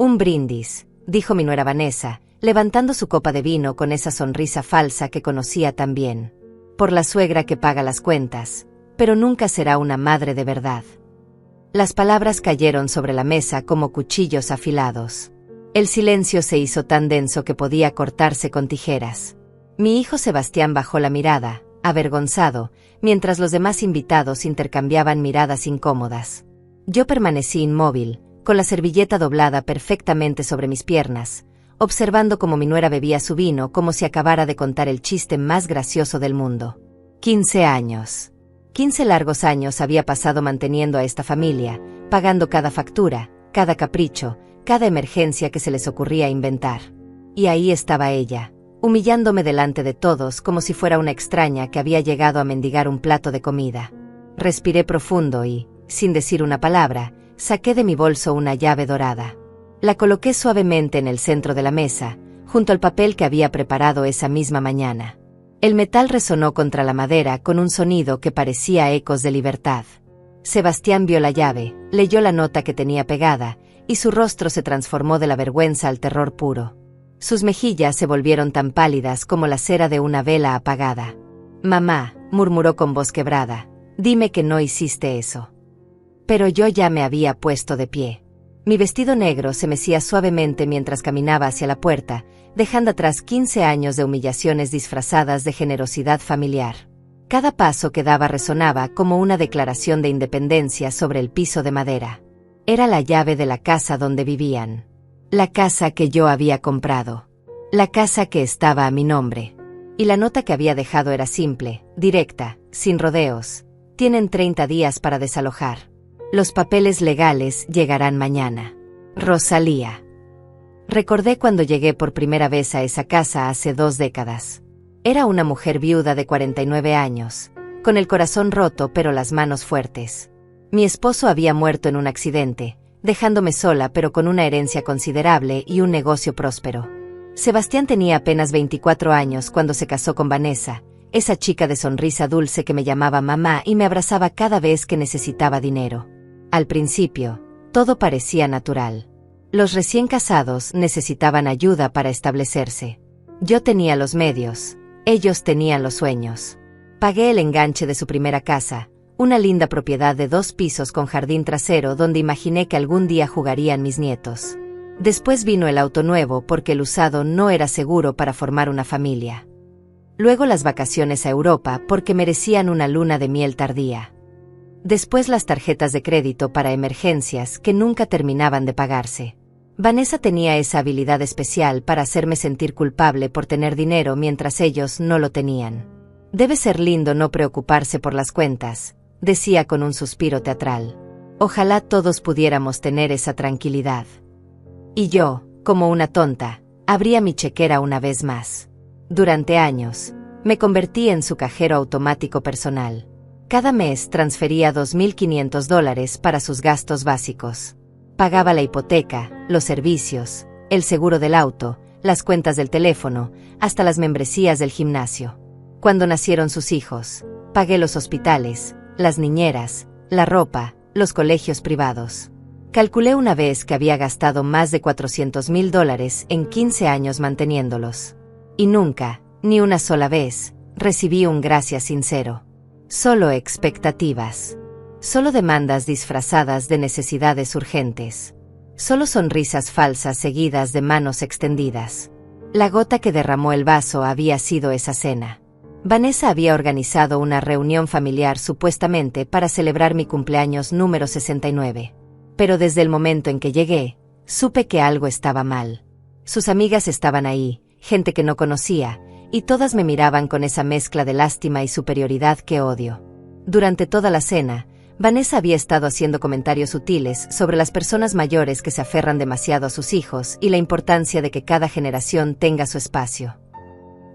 Un brindis, dijo mi nuera Vanessa, levantando su copa de vino con esa sonrisa falsa que conocía tan bien. Por la suegra que paga las cuentas, pero nunca será una madre de verdad. Las palabras cayeron sobre la mesa como cuchillos afilados. El silencio se hizo tan denso que podía cortarse con tijeras. Mi hijo Sebastián bajó la mirada, avergonzado, mientras los demás invitados intercambiaban miradas incómodas. Yo permanecí inmóvil, con la servilleta doblada perfectamente sobre mis piernas, observando cómo mi nuera bebía su vino como si acabara de contar el chiste más gracioso del mundo. 15 años. 15 largos años había pasado manteniendo a esta familia, pagando cada factura, cada capricho, cada emergencia que se les ocurría inventar. Y ahí estaba ella, humillándome delante de todos como si fuera una extraña que había llegado a mendigar un plato de comida. Respiré profundo y, sin decir una palabra, saqué de mi bolso una llave dorada. La coloqué suavemente en el centro de la mesa, junto al papel que había preparado esa misma mañana. El metal resonó contra la madera con un sonido que parecía ecos de libertad. Sebastián vio la llave, leyó la nota que tenía pegada, y su rostro se transformó de la vergüenza al terror puro. Sus mejillas se volvieron tan pálidas como la cera de una vela apagada. «Mamá», murmuró con voz quebrada, «dime que no hiciste eso». Pero yo ya me había puesto de pie. Mi vestido negro se mecía suavemente mientras caminaba hacia la puerta, dejando atrás 15 años de humillaciones disfrazadas de generosidad familiar. Cada paso que daba resonaba como una declaración de independencia sobre el piso de madera. Era la llave de la casa donde vivían. La casa que yo había comprado. La casa que estaba a mi nombre. Y la nota que había dejado era simple, directa, sin rodeos. Tienen 30 días para desalojar. Los papeles legales llegarán mañana. Rosalía. Recordé cuando llegué por primera vez a esa casa hace 2 décadas. Era una mujer viuda de 49 años, con el corazón roto pero las manos fuertes. Mi esposo había muerto en un accidente, dejándome sola pero con una herencia considerable y un negocio próspero. Sebastián tenía apenas 24 años cuando se casó con Vanessa, esa chica de sonrisa dulce que me llamaba mamá y me abrazaba cada vez que necesitaba dinero. Al principio, todo parecía natural. Los recién casados necesitaban ayuda para establecerse. Yo tenía los medios, ellos tenían los sueños. Pagué el enganche de su primera casa, una linda propiedad de 2 pisos con jardín trasero donde imaginé que algún día jugarían mis nietos. Después vino el auto nuevo porque el usado no era seguro para formar una familia. Luego las vacaciones a Europa porque merecían una luna de miel tardía. Después las tarjetas de crédito para emergencias que nunca terminaban de pagarse. Vanessa tenía esa habilidad especial para hacerme sentir culpable por tener dinero mientras ellos no lo tenían. Debe ser lindo no preocuparse por las cuentas, decía con un suspiro teatral. Ojalá todos pudiéramos tener esa tranquilidad. Y yo, como una tonta, abría mi chequera una vez más. Durante años, me convertí en su cajero automático personal. Cada mes transfería $2.500 para sus gastos básicos. Pagaba la hipoteca, los servicios, el seguro del auto, las cuentas del teléfono, hasta las membresías del gimnasio. Cuando nacieron sus hijos, pagué los hospitales, las niñeras, la ropa, los colegios privados. Calculé una vez que había gastado más de $400.000 en 15 años manteniéndolos. Y nunca, ni una sola vez, recibí un gracias sincero. Solo expectativas. Solo demandas disfrazadas de necesidades urgentes. Solo sonrisas falsas seguidas de manos extendidas. La gota que derramó el vaso había sido esa cena. Vanessa había organizado una reunión familiar supuestamente para celebrar mi cumpleaños número 69. Pero desde el momento en que llegué, supe que algo estaba mal. Sus amigas estaban ahí, gente que no conocía, y todas me miraban con esa mezcla de lástima y superioridad que odio. Durante toda la cena, Vanessa había estado haciendo comentarios sutiles sobre las personas mayores que se aferran demasiado a sus hijos y la importancia de que cada generación tenga su espacio.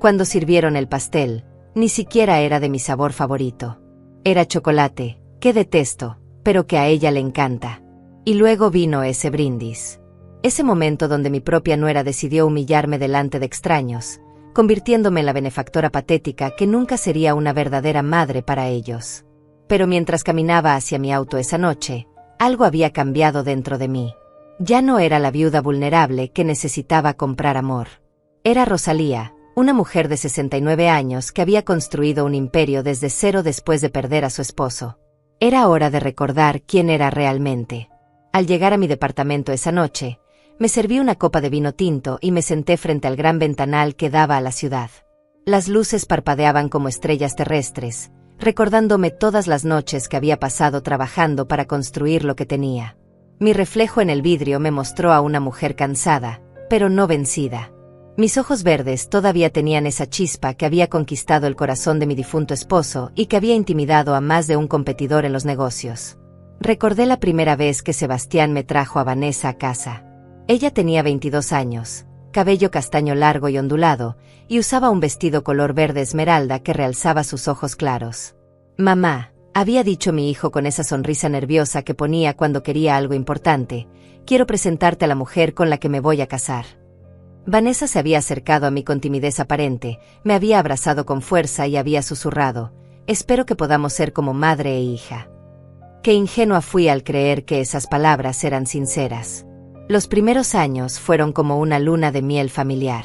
Cuando sirvieron el pastel, ni siquiera era de mi sabor favorito. Era chocolate, que detesto, pero que a ella le encanta. Y luego vino ese brindis. Ese momento donde mi propia nuera decidió humillarme delante de extraños, convirtiéndome en la benefactora patética que nunca sería una verdadera madre para ellos. Pero mientras caminaba hacia mi auto esa noche, algo había cambiado dentro de mí. Ya no era la viuda vulnerable que necesitaba comprar amor. Era Rosalía, una mujer de 69 años que había construido un imperio desde cero después de perder a su esposo. Era hora de recordar quién era realmente. Al llegar a mi departamento esa noche, me serví una copa de vino tinto y me senté frente al gran ventanal que daba a la ciudad. Las luces parpadeaban como estrellas terrestres, recordándome todas las noches que había pasado trabajando para construir lo que tenía. Mi reflejo en el vidrio me mostró a una mujer cansada, pero no vencida. Mis ojos verdes todavía tenían esa chispa que había conquistado el corazón de mi difunto esposo y que había intimidado a más de un competidor en los negocios. Recordé la primera vez que Sebastián me trajo a Vanessa a casa. Ella tenía 22 años, cabello castaño largo y ondulado, y usaba un vestido color verde esmeralda que realzaba sus ojos claros. «Mamá», había dicho mi hijo con esa sonrisa nerviosa que ponía cuando quería algo importante, «quiero presentarte a la mujer con la que me voy a casar». Vanessa se había acercado a mí con timidez aparente, me había abrazado con fuerza y había susurrado: «Espero que podamos ser como madre e hija». Qué ingenua fui al creer que esas palabras eran sinceras. Los primeros años fueron como una luna de miel familiar.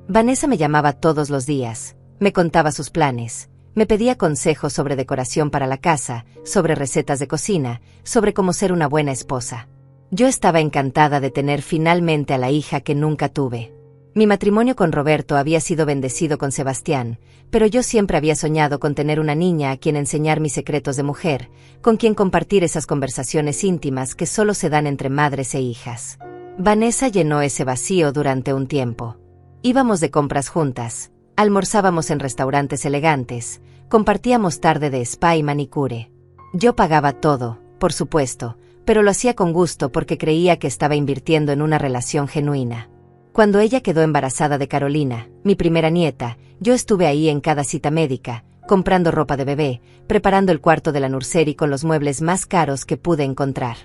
Vanessa me llamaba todos los días, me contaba sus planes, me pedía consejos sobre decoración para la casa, sobre recetas de cocina, sobre cómo ser una buena esposa. Yo estaba encantada de tener finalmente a la hija que nunca tuve. Mi matrimonio con Roberto había sido bendecido con Sebastián, pero yo siempre había soñado con tener una niña a quien enseñar mis secretos de mujer, con quien compartir esas conversaciones íntimas que solo se dan entre madres e hijas. Vanessa llenó ese vacío durante un tiempo. Íbamos de compras juntas, almorzábamos en restaurantes elegantes, compartíamos tarde de spa y manicure. Yo pagaba todo, por supuesto, pero lo hacía con gusto porque creía que estaba invirtiendo en una relación genuina. Cuando ella quedó embarazada de Carolina, mi primera nieta, yo estuve ahí en cada cita médica, comprando ropa de bebé, preparando el cuarto de la nursery con los muebles más caros que pude encontrar.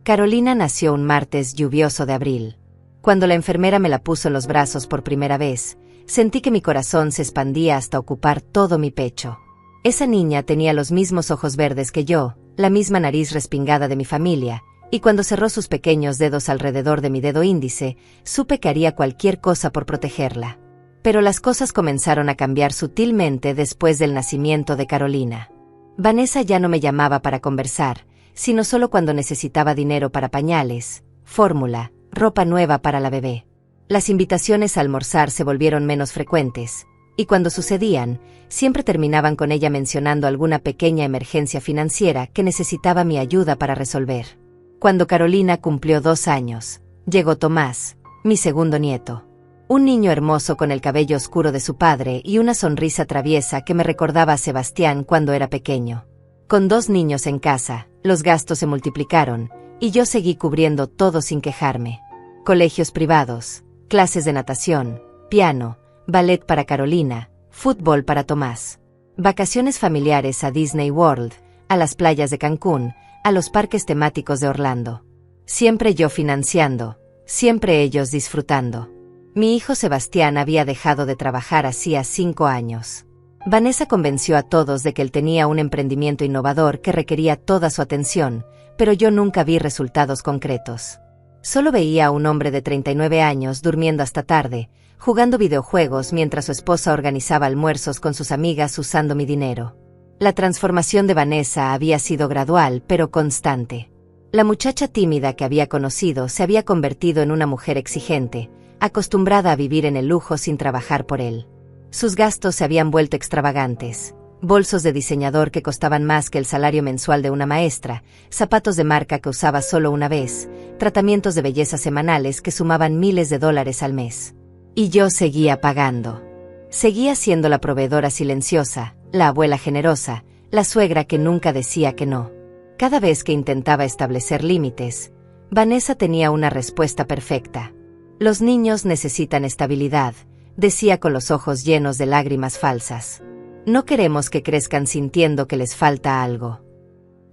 Carolina nació un martes lluvioso de abril. Cuando la enfermera me la puso en los brazos por primera vez, sentí que mi corazón se expandía hasta ocupar todo mi pecho. Esa niña tenía los mismos ojos verdes que yo, la misma nariz respingada de mi familia, y cuando cerró sus pequeños dedos alrededor de mi dedo índice, supe que haría cualquier cosa por protegerla. Pero las cosas comenzaron a cambiar sutilmente después del nacimiento de Carolina. Vanessa ya no me llamaba para conversar, sino solo cuando necesitaba dinero para pañales, fórmula, ropa nueva para la bebé. Las invitaciones a almorzar se volvieron menos frecuentes, y cuando sucedían, siempre terminaban con ella mencionando alguna pequeña emergencia financiera que necesitaba mi ayuda para resolver. Cuando Carolina cumplió 2 años, llegó Tomás, mi segundo nieto. Un niño hermoso con el cabello oscuro de su padre y una sonrisa traviesa que me recordaba a Sebastián cuando era pequeño. Con 2 niños en casa, los gastos se multiplicaron, y yo seguí cubriendo todo sin quejarme. Colegios privados, clases de natación, piano, ballet para Carolina, fútbol para Tomás. Vacaciones familiares a Disney World, a las playas de Cancún, a los parques temáticos de Orlando. Siempre yo financiando, siempre ellos disfrutando. Mi hijo Sebastián había dejado de trabajar hacía 5 años. Vanessa convenció a todos de que él tenía un emprendimiento innovador que requería toda su atención, pero yo nunca vi resultados concretos. Solo veía a un hombre de 39 años durmiendo hasta tarde, jugando videojuegos mientras su esposa organizaba almuerzos con sus amigas usando mi dinero. La transformación de Vanessa había sido gradual pero constante. La muchacha tímida que había conocido se había convertido en una mujer exigente, acostumbrada a vivir en el lujo sin trabajar por él. Sus gastos se habían vuelto extravagantes. Bolsos de diseñador que costaban más que el salario mensual de una maestra, zapatos de marca que usaba solo una vez, tratamientos de belleza semanales que sumaban miles de dólares al mes. Y yo seguía pagando. Seguía siendo la proveedora silenciosa, la abuela generosa, la suegra que nunca decía que no. Cada vez que intentaba establecer límites, Vanessa tenía una respuesta perfecta. Los niños necesitan estabilidad, decía con los ojos llenos de lágrimas falsas. No queremos que crezcan sintiendo que les falta algo.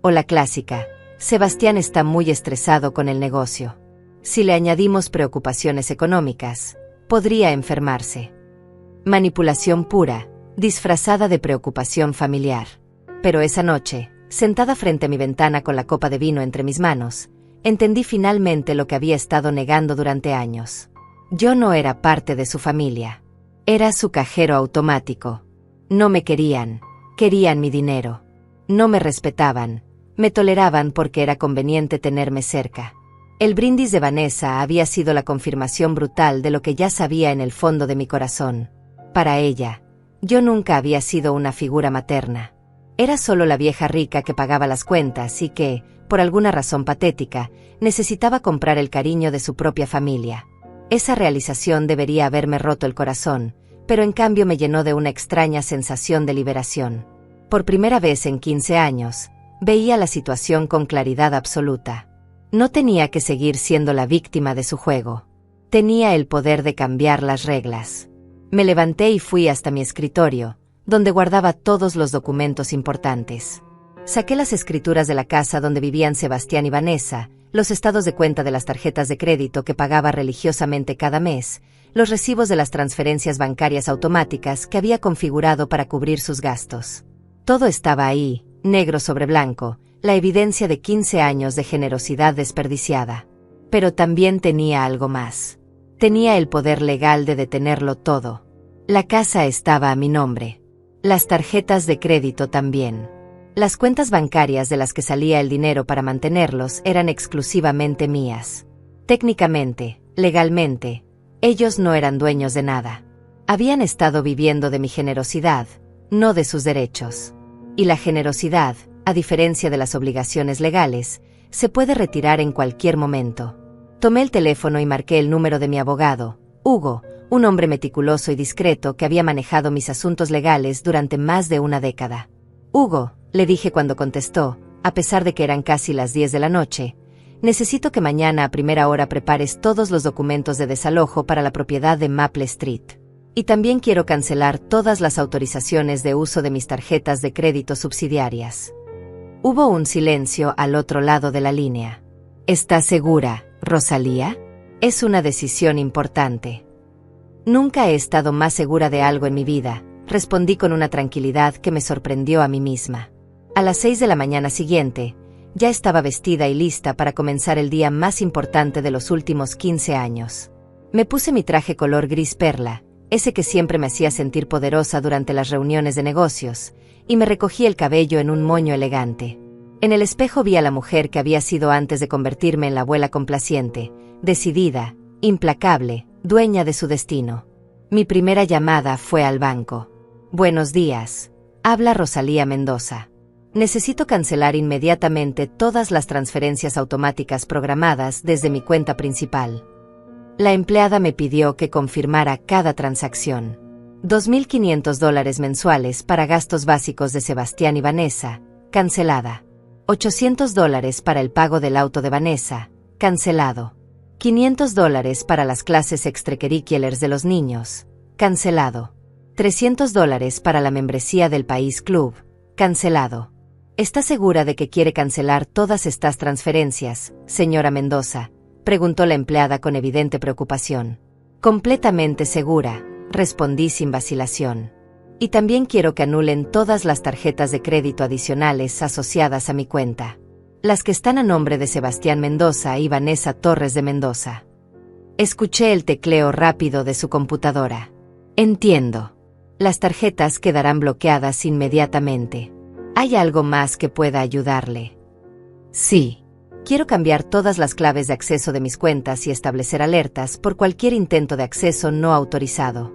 O la clásica, Sebastián está muy estresado con el negocio. Si le añadimos preocupaciones económicas, podría enfermarse. Manipulación pura, disfrazada de preocupación familiar. Pero esa noche, sentada frente a mi ventana con la copa de vino entre mis manos, Entendí finalmente lo que había estado negando durante años. Yo no era parte de su familia. Era su cajero automático. No me querían, querían mi dinero. No me respetaban, me toleraban porque era conveniente tenerme cerca. El brindis de Vanessa había sido la confirmación brutal de lo que ya sabía en el fondo de mi corazón. Para ella, yo nunca había sido una figura materna. Era solo la vieja rica que pagaba las cuentas y que, por alguna razón patética, necesitaba comprar el cariño de su propia familia. Esa realización debería haberme roto el corazón, pero en cambio me llenó de una extraña sensación de liberación. Por primera vez en 15 años, veía la situación con claridad absoluta. No tenía que seguir siendo la víctima de su juego. Tenía el poder de cambiar las reglas. Me levanté y fui hasta mi escritorio, donde guardaba todos los documentos importantes. Saqué las escrituras de la casa donde vivían Sebastián y Vanessa, los estados de cuenta de las tarjetas de crédito que pagaba religiosamente cada mes, los recibos de las transferencias bancarias automáticas que había configurado para cubrir sus gastos. Todo estaba ahí, negro sobre blanco, la evidencia de 15 años de generosidad desperdiciada. Pero también tenía algo más. Tenía el poder legal de detenerlo todo. La casa estaba a mi nombre. Las tarjetas de crédito también. Las cuentas bancarias de las que salía el dinero para mantenerlos eran exclusivamente mías. Técnicamente, legalmente, ellos no eran dueños de nada. Habían estado viviendo de mi generosidad, no de sus derechos. Y la generosidad, a diferencia de las obligaciones legales, se puede retirar en cualquier momento. Tomé el teléfono y marqué el número de mi abogado, Hugo, un hombre meticuloso y discreto que había manejado mis asuntos legales durante más de una década. Hugo, le dije cuando contestó, a pesar de que eran casi las 10 de la noche, necesito que mañana a primera hora prepares todos los documentos de desalojo para la propiedad de Maple Street. Y también quiero cancelar todas las autorizaciones de uso de mis tarjetas de crédito subsidiarias. Hubo un silencio al otro lado de la línea. ¿Estás segura, Rosalía? Es una decisión importante. Nunca he estado más segura de algo en mi vida, respondí con una tranquilidad que me sorprendió a mí misma. A las 6 de la mañana siguiente, ya estaba vestida y lista para comenzar el día más importante de los últimos 15 años. Me puse mi traje color gris perla, ese que siempre me hacía sentir poderosa durante las reuniones de negocios, y me recogí el cabello en un moño elegante. En el espejo vi a la mujer que había sido antes de convertirme en la abuela complaciente, decidida, implacable, dueña de su destino. Mi primera llamada fue al banco. Buenos días. Habla Rosalía Mendoza. Necesito cancelar inmediatamente todas las transferencias automáticas programadas desde mi cuenta principal. La empleada me pidió que confirmara cada transacción. $2.500 mensuales para gastos básicos de Sebastián y Vanessa, cancelada. $800 para el pago del auto de Vanessa, cancelado. $500 para las clases extracurriculars de los niños, cancelado. $300 para la membresía del País Club, cancelado. ¿Está segura de que quiere cancelar todas estas transferencias, señora Mendoza?, preguntó la empleada con evidente preocupación. Completamente segura, respondí sin vacilación. Y también quiero que anulen todas las tarjetas de crédito adicionales asociadas a mi cuenta. Las que están a nombre de Sebastián Mendoza y Vanessa Torres de Mendoza. Escuché el tecleo rápido de su computadora. Entiendo. Las tarjetas quedarán bloqueadas inmediatamente. ¿Hay algo más que pueda ayudarle? Sí. Quiero cambiar todas las claves de acceso de mis cuentas y establecer alertas por cualquier intento de acceso no autorizado.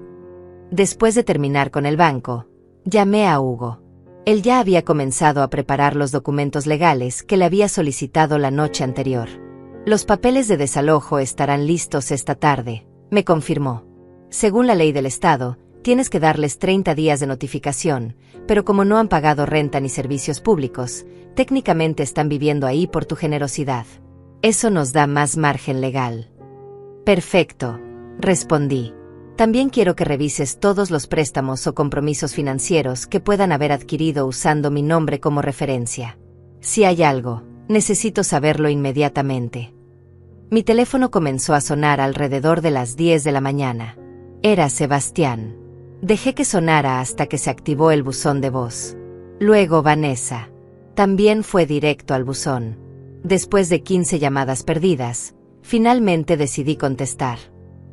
Después de terminar con el banco, llamé a Hugo. Él ya había comenzado a preparar los documentos legales que le había solicitado la noche anterior. Los papeles de desalojo estarán listos esta tarde, me confirmó. Según la ley del Estado, tienes que darles 30 días de notificación, pero como no han pagado renta ni servicios públicos, técnicamente están viviendo ahí por tu generosidad. Eso nos da más margen legal. Perfecto, respondí. También quiero que revises todos los préstamos o compromisos financieros que puedan haber adquirido usando mi nombre como referencia. Si hay algo, necesito saberlo inmediatamente. Mi teléfono comenzó a sonar alrededor de las 10 de la mañana. Era Sebastián. Dejé que sonara hasta que se activó el buzón de voz. Luego Vanessa. También fue directo al buzón. Después de 15 llamadas perdidas, finalmente decidí contestar.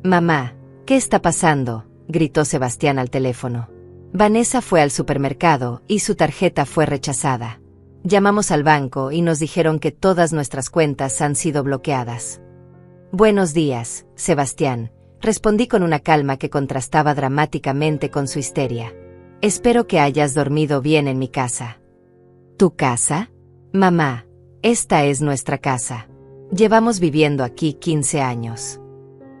«Mamá, ¿qué está pasando?», gritó Sebastián al teléfono. Vanessa fue al supermercado y su tarjeta fue rechazada. Llamamos al banco y nos dijeron que todas nuestras cuentas han sido bloqueadas. «Buenos días, Sebastián», respondí con una calma que contrastaba dramáticamente con su histeria. «Espero que hayas dormido bien en mi casa». «¿Tu casa? Mamá, esta es nuestra casa. Llevamos viviendo aquí 15 años.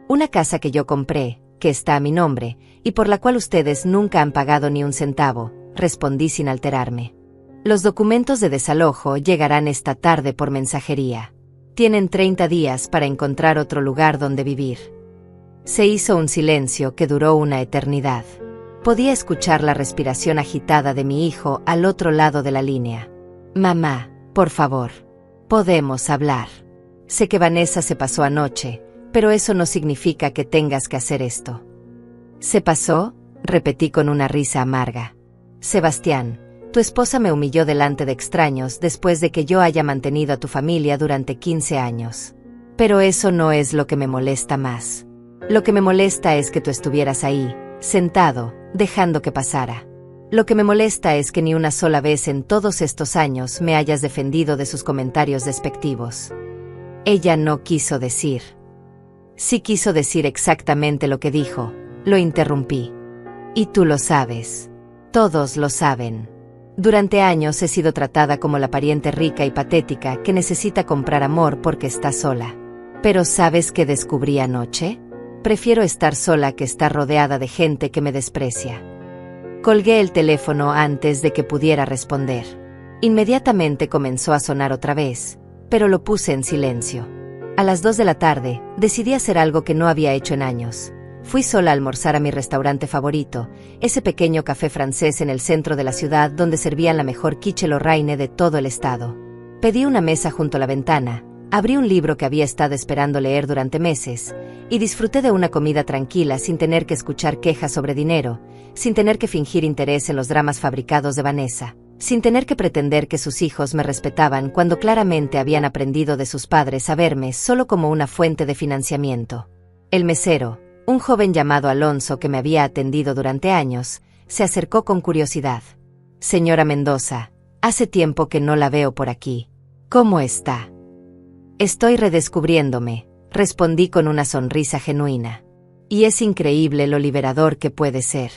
Una casa que yo compré, que está a mi nombre, y por la cual ustedes nunca han pagado ni un centavo», respondí sin alterarme. «Los documentos de desalojo llegarán esta tarde por mensajería. Tienen 30 días para encontrar otro lugar donde vivir». Se hizo un silencio que duró una eternidad. Podía escuchar la respiración agitada de mi hijo al otro lado de la línea. «Mamá, por favor, podemos hablar. Sé que Vanessa se pasó anoche, pero eso no significa que tengas que hacer esto». «¿Se pasó?», repetí con una risa amarga. «Sebastián, tu esposa me humilló delante de extraños después de que yo haya mantenido a tu familia durante 15 años. Pero eso no es lo que me molesta más. Lo que me molesta es que tú estuvieras ahí, sentado, dejando que pasara. Lo que me molesta es que ni una sola vez en todos estos años me hayas defendido de sus comentarios despectivos». Ella no quiso decir. Sí quiso decir exactamente lo que dijo, lo interrumpí. «Y tú lo sabes. Todos lo saben. Durante años he sido tratada como la pariente rica y patética que necesita comprar amor porque está sola. Pero ¿sabes qué descubrí anoche? Prefiero estar sola que estar rodeada de gente que me desprecia». Colgué el teléfono antes de que pudiera responder. Inmediatamente comenzó a sonar otra vez, pero lo puse en silencio. A las 2 de la tarde, decidí hacer algo que no había hecho en años. Fui sola a almorzar a mi restaurante favorito, ese pequeño café francés en el centro de la ciudad donde servían la mejor quiche Lorraine de todo el estado. Pedí una mesa junto a la ventana, abrí un libro que había estado esperando leer durante meses, y disfruté de una comida tranquila sin tener que escuchar quejas sobre dinero, sin tener que fingir interés en los dramas fabricados de Vanessa, sin tener que pretender que sus hijos me respetaban cuando claramente habían aprendido de sus padres a verme solo como una fuente de financiamiento. El mesero, un joven llamado Alonso que me había atendido durante años, se acercó con curiosidad. «Señora Mendoza, hace tiempo que no la veo por aquí. ¿Cómo está?». «Estoy redescubriéndome», respondí con una sonrisa genuina. «Y es increíble lo liberador que puede ser».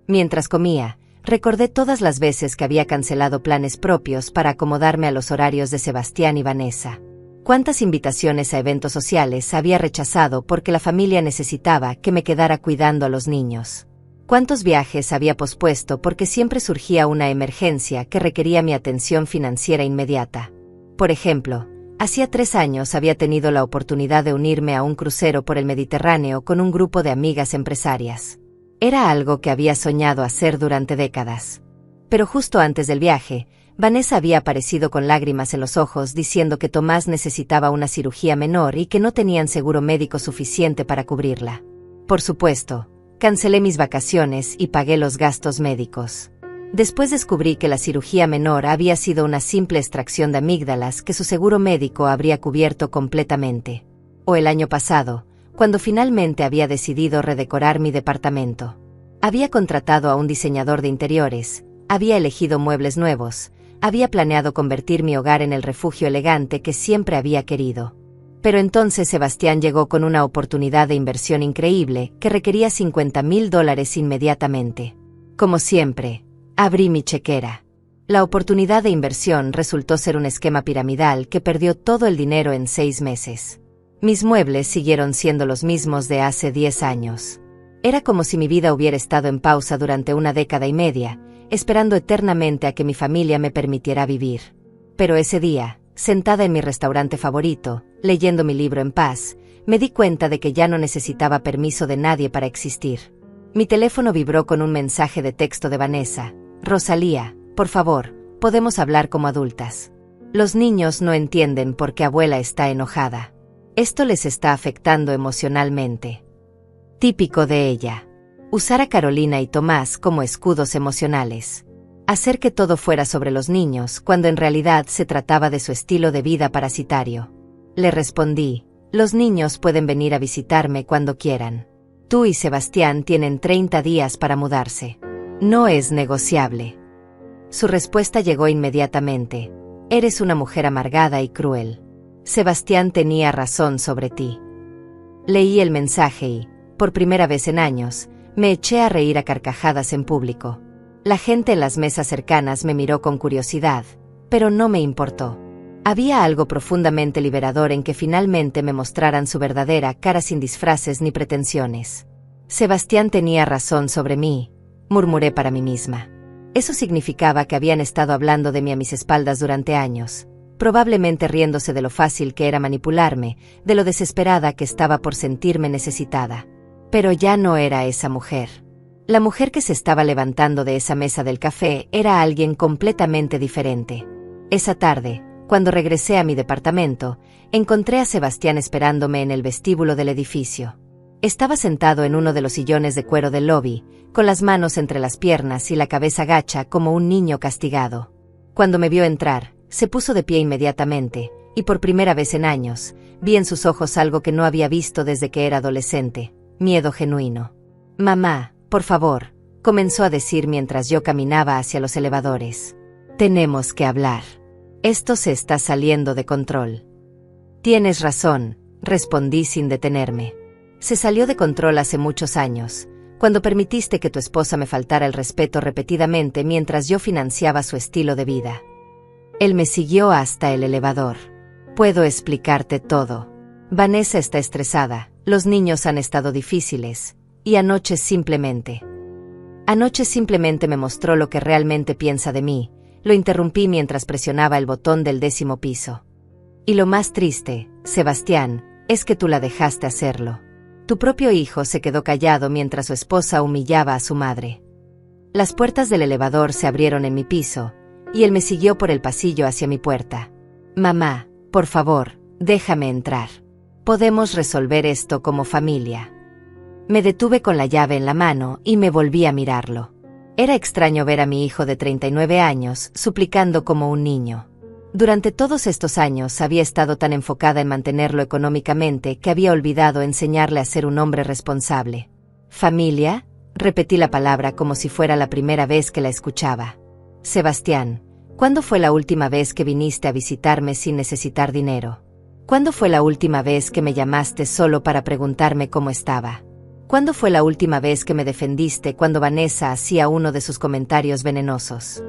Mientras comía, recordé todas las veces que había cancelado planes propios para acomodarme a los horarios de Sebastián y Vanessa. Cuántas invitaciones a eventos sociales había rechazado porque la familia necesitaba que me quedara cuidando a los niños. Cuántos viajes había pospuesto porque siempre surgía una emergencia que requería mi atención financiera inmediata. Por ejemplo, hacía 3 años había tenido la oportunidad de unirme a un crucero por el Mediterráneo con un grupo de amigas empresarias. Era algo que había soñado hacer durante décadas. Pero justo antes del viaje, Vanessa había aparecido con lágrimas en los ojos diciendo que Tomás necesitaba una cirugía menor y que no tenían seguro médico suficiente para cubrirla. Por supuesto, cancelé mis vacaciones y pagué los gastos médicos. Después descubrí que la cirugía menor había sido una simple extracción de amígdalas que su seguro médico habría cubierto completamente. O el año pasado, cuando finalmente había decidido redecorar mi departamento. Había contratado a un diseñador de interiores, había elegido muebles nuevos, había planeado convertir mi hogar en el refugio elegante que siempre había querido. Pero entonces Sebastián llegó con una oportunidad de inversión increíble que requería $50,000 inmediatamente. Como siempre, abrí mi chequera. La oportunidad de inversión resultó ser un esquema piramidal que perdió todo el dinero en 6 meses. Mis muebles siguieron siendo los mismos de hace 10 años. Era como si mi vida hubiera estado en pausa durante una década y media, esperando eternamente a que mi familia me permitiera vivir. Pero ese día, sentada en mi restaurante favorito, leyendo mi libro en paz, me di cuenta de que ya no necesitaba permiso de nadie para existir. Mi teléfono vibró con un mensaje de texto de Vanessa. «Rosalía, por favor, podemos hablar como adultas. Los niños no entienden por qué abuela está enojada. Esto les está afectando emocionalmente». Típico de ella. Usar a Carolina y Tomás como escudos emocionales. Hacer que todo fuera sobre los niños, cuando en realidad se trataba de su estilo de vida parasitario. Le respondí, los niños pueden venir a visitarme cuando quieran. Tú y Sebastián tienen 30 días para mudarse. No es negociable. Su respuesta llegó inmediatamente. Eres una mujer amargada y cruel. Sebastián tenía razón sobre ti. Leí el mensaje y, por primera vez en años, me eché a reír a carcajadas en público. La gente en las mesas cercanas me miró con curiosidad, pero no me importó. Había algo profundamente liberador en que finalmente me mostraran su verdadera cara sin disfraces ni pretensiones. Sebastián tenía razón sobre mí, murmuré para mí misma. Eso significaba que habían estado hablando de mí a mis espaldas durante años, probablemente riéndose de lo fácil que era manipularme, de lo desesperada que estaba por sentirme necesitada. Pero ya no era esa mujer. La mujer que se estaba levantando de esa mesa del café era alguien completamente diferente. Esa tarde, cuando regresé a mi departamento, encontré a Sebastián esperándome en el vestíbulo del edificio. Estaba sentado en uno de los sillones de cuero del lobby, con las manos entre las piernas y la cabeza gacha como un niño castigado. Cuando me vio entrar, se puso de pie inmediatamente, y por primera vez en años, vi en sus ojos algo que no había visto desde que era adolescente, miedo genuino. «Mamá, por favor», comenzó a decir mientras yo caminaba hacia los elevadores. «Tenemos que hablar. Esto se está saliendo de control». «Tienes razón», respondí sin detenerme. «Se salió de control hace muchos años, cuando permitiste que tu esposa me faltara el respeto repetidamente mientras yo financiaba su estilo de vida». Él me siguió hasta el elevador. «Puedo explicarte todo. Vanessa está estresada, los niños han estado difíciles, y anoche simplemente me mostró lo que realmente piensa de mí». Lo interrumpí mientras presionaba el botón del 10º piso. «Y lo más triste, Sebastián, es que tú la dejaste hacerlo. Tu propio hijo se quedó callado mientras su esposa humillaba a su madre». Las puertas del elevador se abrieron en mi piso, y él me siguió por el pasillo hacia mi puerta. «Mamá, por favor, déjame entrar. Podemos resolver esto como familia». Me detuve con la llave en la mano y me volví a mirarlo. Era extraño ver a mi hijo de 39 años suplicando como un niño. Durante todos estos años había estado tan enfocada en mantenerlo económicamente que había olvidado enseñarle a ser un hombre responsable. «¿Familia?», repetí la palabra como si fuera la primera vez que la escuchaba. «Sebastián, ¿cuándo fue la última vez que viniste a visitarme sin necesitar dinero? ¿Cuándo fue la última vez que me llamaste solo para preguntarme cómo estaba? ¿Cuándo fue la última vez que me defendiste cuando Vanessa hacía uno de sus comentarios venenosos?»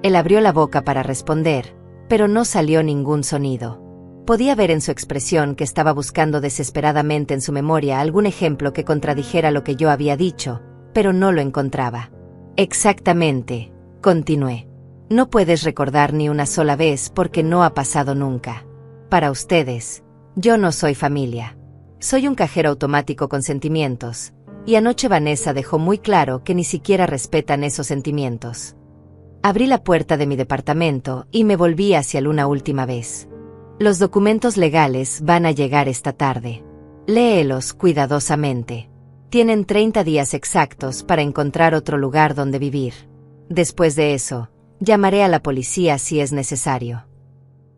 Él abrió la boca para responder, pero no salió ningún sonido. Podía ver en su expresión que estaba buscando desesperadamente en su memoria algún ejemplo que contradijera lo que yo había dicho, pero no lo encontraba. «Exactamente», continué. «No puedes recordar ni una sola vez porque no ha pasado nunca. Para ustedes, yo no soy familia. Soy un cajero automático con sentimientos, y anoche Vanessa dejó muy claro que ni siquiera respetan esos sentimientos». Abrí la puerta de mi departamento y me volví hacia él una última vez. «Los documentos legales van a llegar esta tarde. Léelos cuidadosamente. Tienen 30 días exactos para encontrar otro lugar donde vivir. Después de eso, llamaré a la policía si es necesario».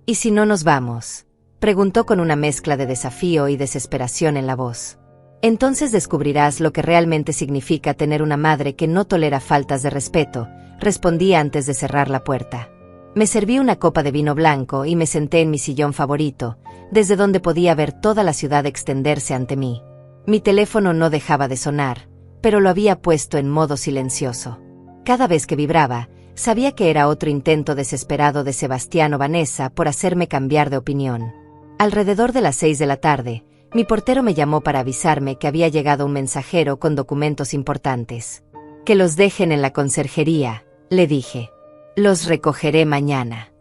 «¿Y si no nos vamos?», preguntó con una mezcla de desafío y desesperación en la voz. «Entonces descubrirás lo que realmente significa tener una madre que no tolera faltas de respeto», respondí antes de cerrar la puerta. Me serví una copa de vino blanco y me senté en mi sillón favorito, desde donde podía ver toda la ciudad extenderse ante mí. Mi teléfono no dejaba de sonar, pero lo había puesto en modo silencioso. Cada vez que vibraba, sabía que era otro intento desesperado de Sebastián o Vanessa por hacerme cambiar de opinión. Alrededor de las 6 de la tarde, mi portero me llamó para avisarme que había llegado un mensajero con documentos importantes. «Que los dejen en la conserjería», le dije. «Los recogeré mañana».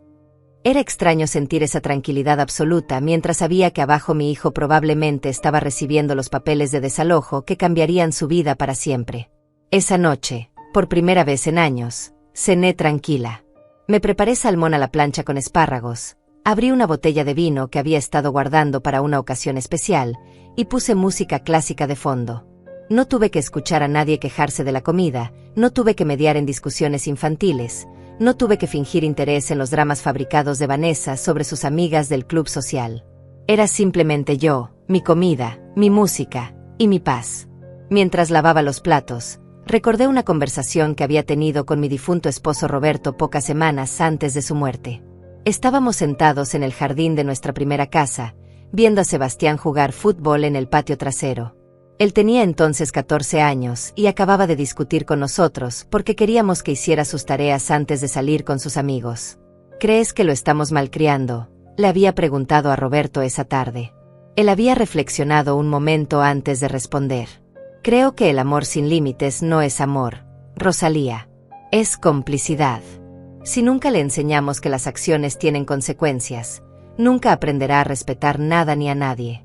Era extraño sentir esa tranquilidad absoluta mientras sabía que abajo mi hijo probablemente estaba recibiendo los papeles de desalojo que cambiarían su vida para siempre. Esa noche, por primera vez en años, cené tranquila. Me preparé salmón a la plancha con espárragos, abrí una botella de vino que había estado guardando para una ocasión especial, y puse música clásica de fondo. No tuve que escuchar a nadie quejarse de la comida, no tuve que mediar en discusiones infantiles, no tuve que fingir interés en los dramas fabricados de Vanessa sobre sus amigas del club social. Era simplemente yo, mi comida, mi música y mi paz. Mientras lavaba los platos, recordé una conversación que había tenido con mi difunto esposo Roberto pocas semanas antes de su muerte. Estábamos sentados en el jardín de nuestra primera casa, viendo a Sebastián jugar fútbol en el patio trasero. Él tenía entonces 14 años y acababa de discutir con nosotros porque queríamos que hiciera sus tareas antes de salir con sus amigos. ¿Crees que lo estamos malcriando?, le había preguntado a Roberto esa tarde. Él había reflexionado un momento antes de responder. Creo que el amor sin límites no es amor, Rosalía. Es complicidad. Si nunca le enseñamos que las acciones tienen consecuencias, nunca aprenderá a respetar nada ni a nadie.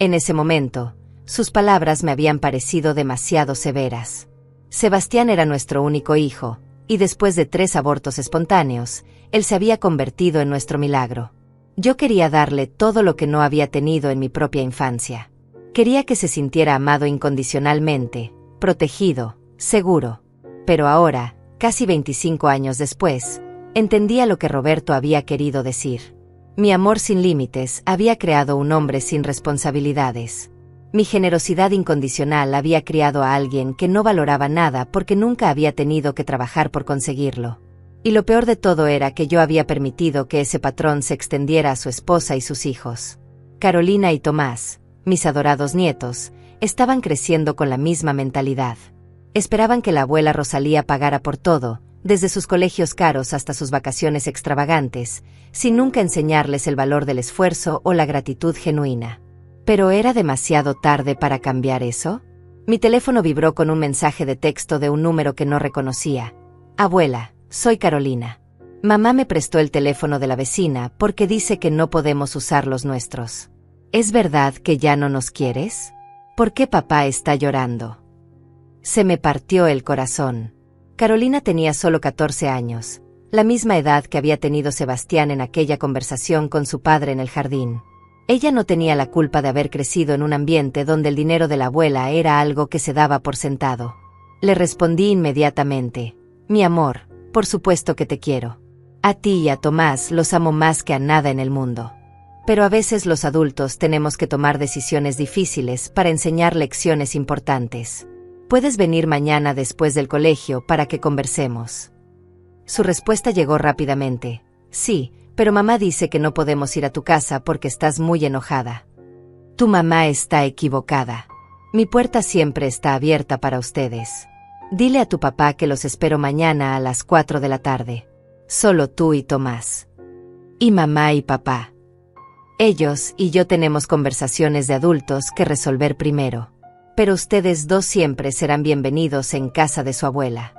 En ese momento, sus palabras me habían parecido demasiado severas. Sebastián era nuestro único hijo, y después de 3 abortos espontáneos, él se había convertido en nuestro milagro. Yo quería darle todo lo que no había tenido en mi propia infancia. Quería que se sintiera amado incondicionalmente, protegido, seguro. Pero ahora, casi 25 años después, entendía lo que Roberto había querido decir. Mi amor sin límites había creado un hombre sin responsabilidades. Mi generosidad incondicional había criado a alguien que no valoraba nada porque nunca había tenido que trabajar por conseguirlo. Y lo peor de todo era que yo había permitido que ese patrón se extendiera a su esposa y sus hijos. Carolina y Tomás, mis adorados nietos, estaban creciendo con la misma mentalidad. Esperaban que la abuela Rosalía pagara por todo, desde sus colegios caros hasta sus vacaciones extravagantes, sin nunca enseñarles el valor del esfuerzo o la gratitud genuina. ¿Pero era demasiado tarde para cambiar eso? Mi teléfono vibró con un mensaje de texto de un número que no reconocía. Abuela, soy Carolina. Mamá me prestó el teléfono de la vecina porque dice que no podemos usar los nuestros. ¿Es verdad que ya no nos quieres? ¿Por qué papá está llorando? Se me partió el corazón. Carolina tenía solo 14 años, la misma edad que había tenido Sebastián en aquella conversación con su padre en el jardín. Ella no tenía la culpa de haber crecido en un ambiente donde el dinero de la abuela era algo que se daba por sentado. Le respondí inmediatamente: mi amor, por supuesto que te quiero. A ti y a Tomás los amo más que a nada en el mundo. Pero a veces los adultos tenemos que tomar decisiones difíciles para enseñar lecciones importantes. ¿Puedes venir mañana después del colegio para que conversemos? Su respuesta llegó rápidamente: sí, pero mamá dice que no podemos ir a tu casa porque estás muy enojada. Tu mamá está equivocada. Mi puerta siempre está abierta para ustedes. Dile a tu papá que los espero mañana a las 4 de la tarde. Solo tú y Tomás. Y mamá y papá. Ellos y yo tenemos conversaciones de adultos que resolver primero. Pero ustedes dos siempre serán bienvenidos en casa de su abuela.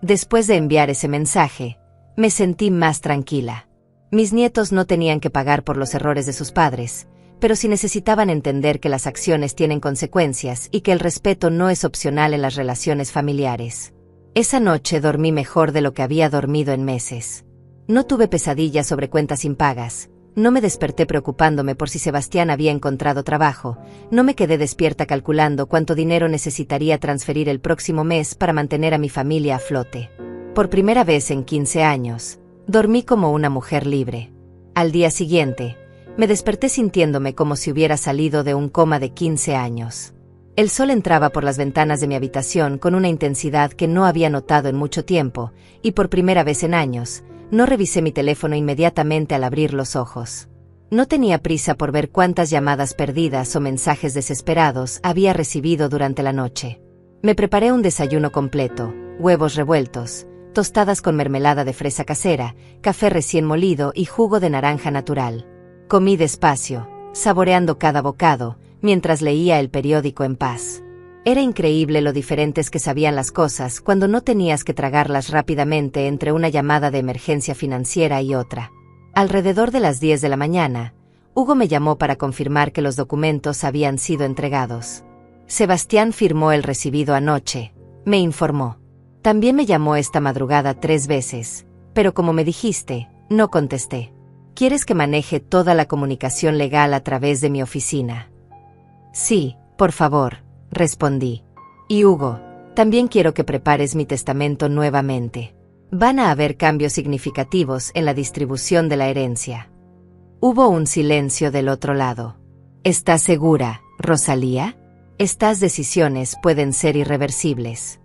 Después de enviar ese mensaje, me sentí más tranquila. Mis nietos no tenían que pagar por los errores de sus padres, pero sí necesitaban entender que las acciones tienen consecuencias y que el respeto no es opcional en las relaciones familiares. Esa noche dormí mejor de lo que había dormido en meses. No tuve pesadillas sobre cuentas impagas, no me desperté preocupándome por si Sebastián había encontrado trabajo, no me quedé despierta calculando cuánto dinero necesitaría transferir el próximo mes para mantener a mi familia a flote. Por primera vez en 15 años, dormí como una mujer libre. Al día siguiente, me desperté sintiéndome como si hubiera salido de un coma de 15 años. El sol entraba por las ventanas de mi habitación con una intensidad que no había notado en mucho tiempo, y por primera vez en años, no revisé mi teléfono inmediatamente al abrir los ojos. No tenía prisa por ver cuántas llamadas perdidas o mensajes desesperados había recibido durante la noche. Me preparé un desayuno completo: huevos revueltos, tostadas con mermelada de fresa casera, café recién molido y jugo de naranja natural. Comí despacio, saboreando cada bocado, mientras leía el periódico en paz. Era increíble lo diferentes que sabían las cosas cuando no tenías que tragarlas rápidamente entre una llamada de emergencia financiera y otra. Alrededor de las 10 de la mañana, Hugo me llamó para confirmar que los documentos habían sido entregados. Sebastián firmó el recibido anoche, me informó. También me llamó esta madrugada 3 veces, pero como me dijiste, no contesté. ¿Quieres que maneje toda la comunicación legal a través de mi oficina? Sí, por favor, respondí. Y Hugo, también quiero que prepares mi testamento nuevamente. Van a haber cambios significativos en la distribución de la herencia. Hubo un silencio del otro lado. ¿Estás segura, Rosalía? Estas decisiones pueden ser irreversibles.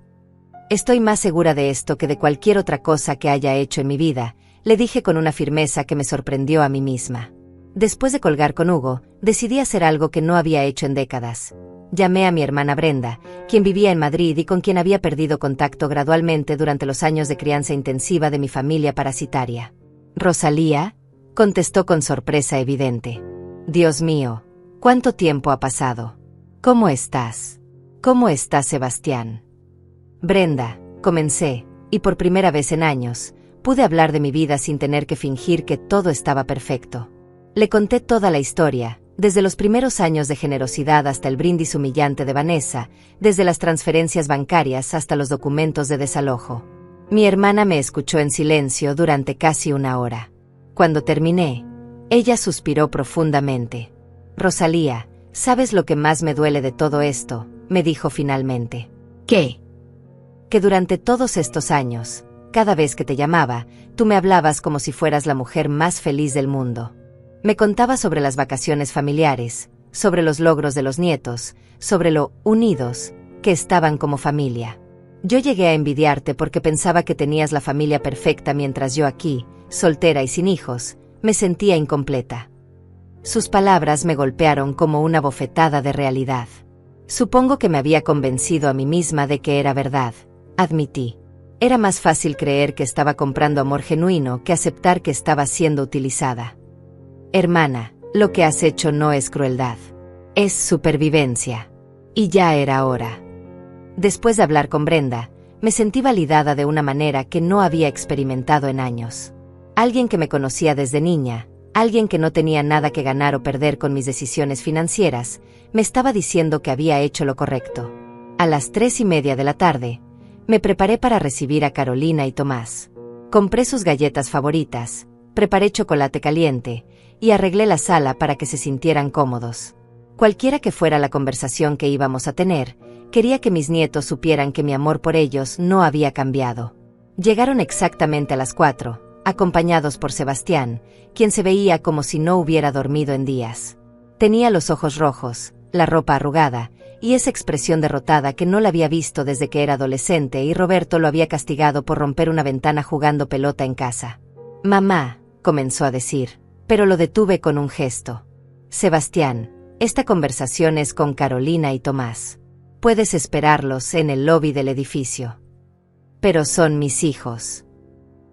Estoy más segura de esto que de cualquier otra cosa que haya hecho en mi vida, le dije con una firmeza que me sorprendió a mí misma. Después de colgar con Hugo, decidí hacer algo que no había hecho en décadas. Llamé a mi hermana Brenda, quien vivía en Madrid y con quien había perdido contacto gradualmente durante los años de crianza intensiva de mi familia parasitaria. «Rosalía», contestó con sorpresa evidente. «Dios mío, ¿cuánto tiempo ha pasado? ¿Cómo estás? ¿Cómo está Sebastián?» «Brenda», comencé, y por primera vez en años, pude hablar de mi vida sin tener que fingir que todo estaba perfecto. Le conté toda la historia, desde los primeros años de generosidad hasta el brindis humillante de Vanessa, desde las transferencias bancarias hasta los documentos de desalojo. Mi hermana me escuchó en silencio durante casi una hora. Cuando terminé, ella suspiró profundamente. «Rosalía, ¿sabes lo que más me duele de todo esto?», me dijo finalmente. «¿Qué?». «Que durante todos estos años, cada vez que te llamaba, tú me hablabas como si fueras la mujer más feliz del mundo. Me contabas sobre las vacaciones familiares, sobre los logros de los nietos, sobre lo unidos que estaban como familia. Yo llegué a envidiarte porque pensaba que tenías la familia perfecta mientras yo aquí, soltera y sin hijos, me sentía incompleta». Sus palabras me golpearon como una bofetada de realidad. Supongo que me había convencido a mí misma de que era verdad, admití. Era más fácil creer que estaba comprando amor genuino que aceptar que estaba siendo utilizada. «Hermana, lo que has hecho no es crueldad. Es supervivencia. Y ya era hora». Después de hablar con Brenda, me sentí validada de una manera que no había experimentado en años. Alguien que me conocía desde niña, alguien que no tenía nada que ganar o perder con mis decisiones financieras, me estaba diciendo que había hecho lo correcto. A las 3:30 de la tarde, me preparé para recibir a Carolina y Tomás. Compré sus galletas favoritas, preparé chocolate caliente, y arreglé la sala para que se sintieran cómodos. Cualquiera que fuera la conversación que íbamos a tener, quería que mis nietos supieran que mi amor por ellos no había cambiado. Llegaron exactamente a las 4, acompañados por Sebastián, quien se veía como si no hubiera dormido en días. Tenía los ojos rojos, la ropa arrugada, y esa expresión derrotada que no la había visto desde que era adolescente y Roberto lo había castigado por romper una ventana jugando pelota en casa. «Mamá», comenzó a decir, pero lo detuve con un gesto. «Sebastián, esta conversación es con Carolina y Tomás. Puedes esperarlos en el lobby del edificio. Pero son mis hijos.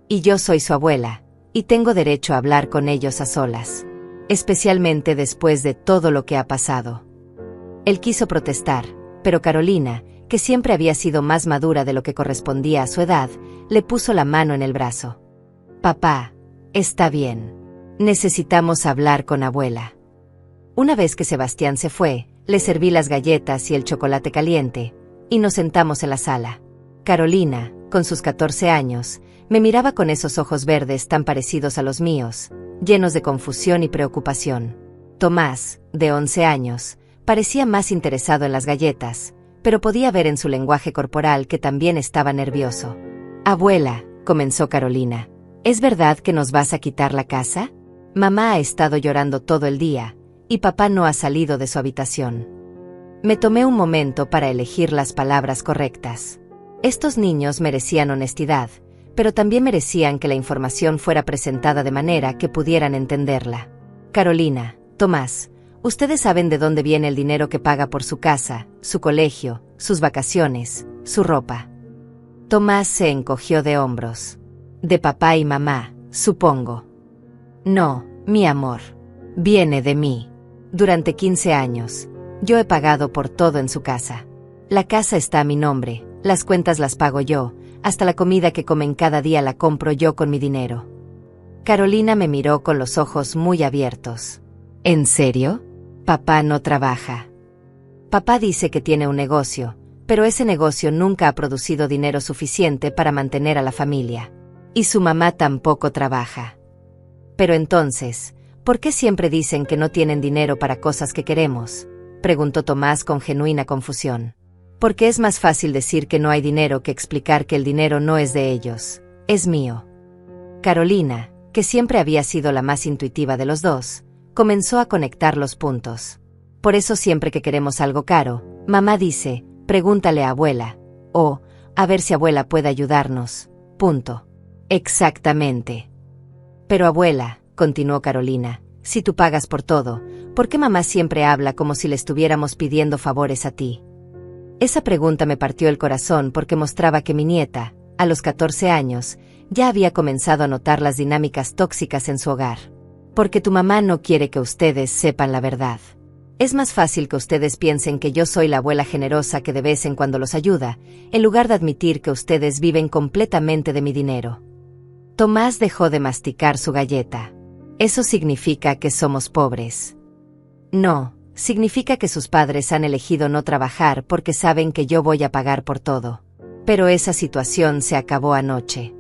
Y yo soy su abuela, y tengo derecho a hablar con ellos a solas. Especialmente después de todo lo que ha pasado». Él quiso protestar, pero Carolina, que siempre había sido más madura de lo que correspondía a su edad, le puso la mano en el brazo. «Papá, está bien. Necesitamos hablar con abuela». Una vez que Sebastián se fue, le serví las galletas y el chocolate caliente, y nos sentamos en la sala. Carolina, con sus 14 años, me miraba con esos ojos verdes tan parecidos a los míos, llenos de confusión y preocupación. Tomás, de 11 años, parecía más interesado en las galletas, pero podía ver en su lenguaje corporal que también estaba nervioso. «Abuela», comenzó Carolina, «¿es verdad que nos vas a quitar la casa? Mamá ha estado llorando todo el día, y papá no ha salido de su habitación». Me tomé un momento para elegir las palabras correctas. Estos niños merecían honestidad, pero también merecían que la información fuera presentada de manera que pudieran entenderla. «Carolina, Tomás, ustedes saben de dónde viene el dinero que paga por su casa, su colegio, sus vacaciones, su ropa». Tomás se encogió de hombros. «De papá y mamá, supongo». «No, mi amor. Viene de mí. Durante 15 años, yo he pagado por todo en su casa. La casa está a mi nombre, las cuentas las pago yo, hasta la comida que comen cada día la compro yo con mi dinero». Carolina me miró con los ojos muy abiertos. «¿En serio? Papá no trabaja». «Papá dice que tiene un negocio, pero ese negocio nunca ha producido dinero suficiente para mantener a la familia. Y su mamá tampoco trabaja». «Pero entonces, ¿por qué siempre dicen que no tienen dinero para cosas que queremos? preguntó Tomás con genuina confusión. Porque es más fácil decir que no hay dinero que explicar que el dinero no es de ellos, es mío. Carolina, que siempre había sido la más intuitiva de los dos, comenzó a conectar los puntos. Por eso siempre que queremos algo caro, mamá dice, pregúntale a abuela, o, a ver si abuela puede ayudarnos, punto. Exactamente. Pero abuela, continuó Carolina, si tú pagas por todo, ¿por qué mamá siempre habla como si le estuviéramos pidiendo favores a ti? Esa pregunta me partió el corazón porque mostraba que mi nieta, a los 14 años, ya había comenzado a notar las dinámicas tóxicas en su hogar. Porque tu mamá no quiere que ustedes sepan la verdad. Es más fácil que ustedes piensen que yo soy la abuela generosa que de vez en cuando los ayuda, en lugar de admitir que ustedes viven completamente de mi dinero. Tomás dejó de masticar su galleta. Eso significa que somos pobres. No. Significa que sus padres han elegido no trabajar porque saben que yo voy a pagar por todo. Pero esa situación se acabó anoche.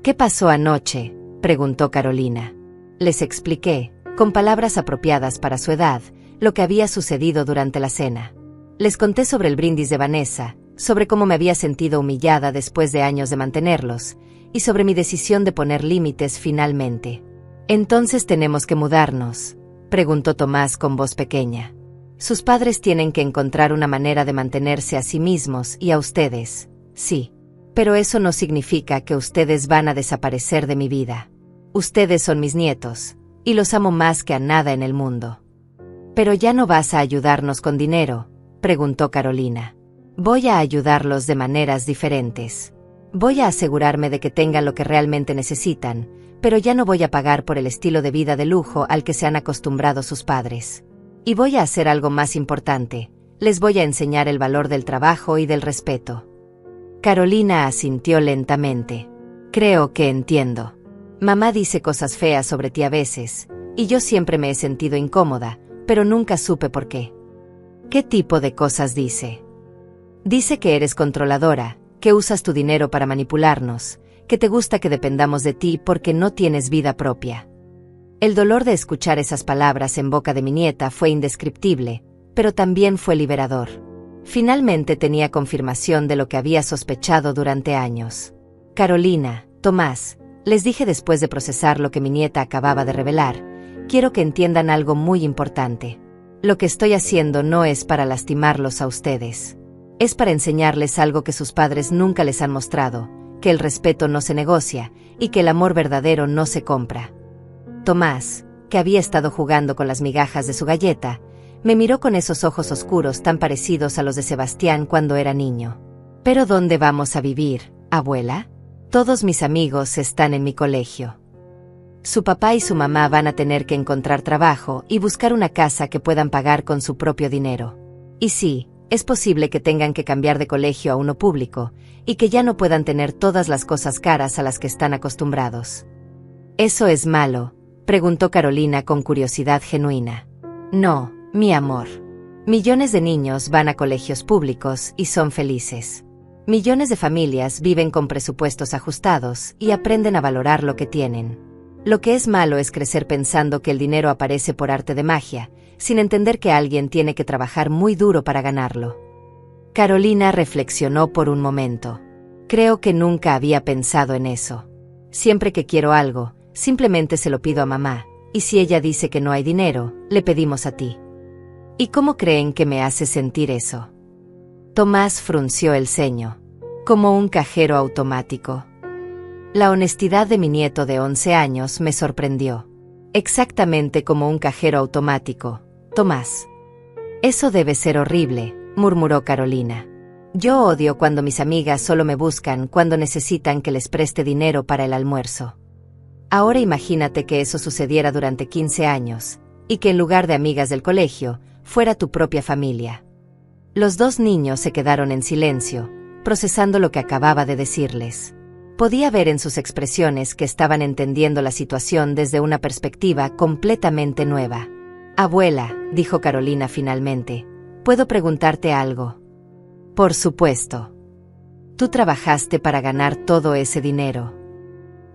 ¿Qué pasó anoche?, preguntó Carolina. Les expliqué, con palabras apropiadas para su edad, lo que había sucedido durante la cena. Les conté sobre el brindis de Vanessa, sobre cómo me había sentido humillada después de años de mantenerlos, y sobre mi decisión de poner límites finalmente. «¿Entonces tenemos que mudarnos?», preguntó Tomás con voz pequeña. Sus padres tienen que encontrar una manera de mantenerse a sí mismos y a ustedes, sí. Pero eso no significa que ustedes van a desaparecer de mi vida. Ustedes son mis nietos, y los amo más que a nada en el mundo. ¿Pero ya no vas a ayudarnos con dinero?, preguntó Carolina. Voy a ayudarlos de maneras diferentes. Voy a asegurarme de que tengan lo que realmente necesitan, pero ya no voy a pagar por el estilo de vida de lujo al que se han acostumbrado sus padres. Y voy a hacer algo más importante, les voy a enseñar el valor del trabajo y del respeto. Carolina asintió lentamente. Creo que entiendo. Mamá dice cosas feas sobre ti a veces, y yo siempre me he sentido incómoda, pero nunca supe por qué. ¿Qué tipo de cosas dice? Dice que eres controladora, que usas tu dinero para manipularnos, que te gusta que dependamos de ti porque no tienes vida propia. El dolor de escuchar esas palabras en boca de mi nieta fue indescriptible, pero también fue liberador. Finalmente tenía confirmación de lo que había sospechado durante años. Carolina, Tomás, les dije después de procesar lo que mi nieta acababa de revelar, quiero que entiendan algo muy importante. Lo que estoy haciendo no es para lastimarlos a ustedes. Es para enseñarles algo que sus padres nunca les han mostrado, que el respeto no se negocia y que el amor verdadero no se compra. Tomás, que había estado jugando con las migajas de su galleta, me miró con esos ojos oscuros tan parecidos a los de Sebastián cuando era niño. ¿Pero dónde vamos a vivir, abuela? Todos mis amigos están en mi colegio. Su papá y su mamá van a tener que encontrar trabajo y buscar una casa que puedan pagar con su propio dinero. Y sí, es posible que tengan que cambiar de colegio a uno público, y que ya no puedan tener todas las cosas caras a las que están acostumbrados. ¿Eso es malo?, preguntó Carolina con curiosidad genuina. No, mi amor. Millones de niños van a colegios públicos y son felices. Millones de familias viven con presupuestos ajustados y aprenden a valorar lo que tienen. Lo que es malo es crecer pensando que el dinero aparece por arte de magia, sin entender que alguien tiene que trabajar muy duro para ganarlo. Carolina reflexionó por un momento. Creo que nunca había pensado en eso. Siempre que quiero algo, simplemente se lo pido a mamá, y si ella dice que no hay dinero, le pedimos a ti. ¿Y cómo creen que me hace sentir eso? Tomás frunció el ceño. Como un cajero automático. La honestidad de mi nieto de 11 años me sorprendió. Exactamente como un cajero automático, Tomás. Eso debe ser horrible, murmuró Carolina. Yo odio cuando mis amigas solo me buscan cuando necesitan que les preste dinero para el almuerzo. Ahora imagínate que eso sucediera durante 15 años, y que en lugar de amigas del colegio, fuera tu propia familia. Los dos niños se quedaron en silencio, procesando lo que acababa de decirles. Podía ver en sus expresiones que estaban entendiendo la situación desde una perspectiva completamente nueva. Abuela, dijo Carolina finalmente, ¿puedo preguntarte algo? Por supuesto. Tú trabajaste para ganar todo ese dinero.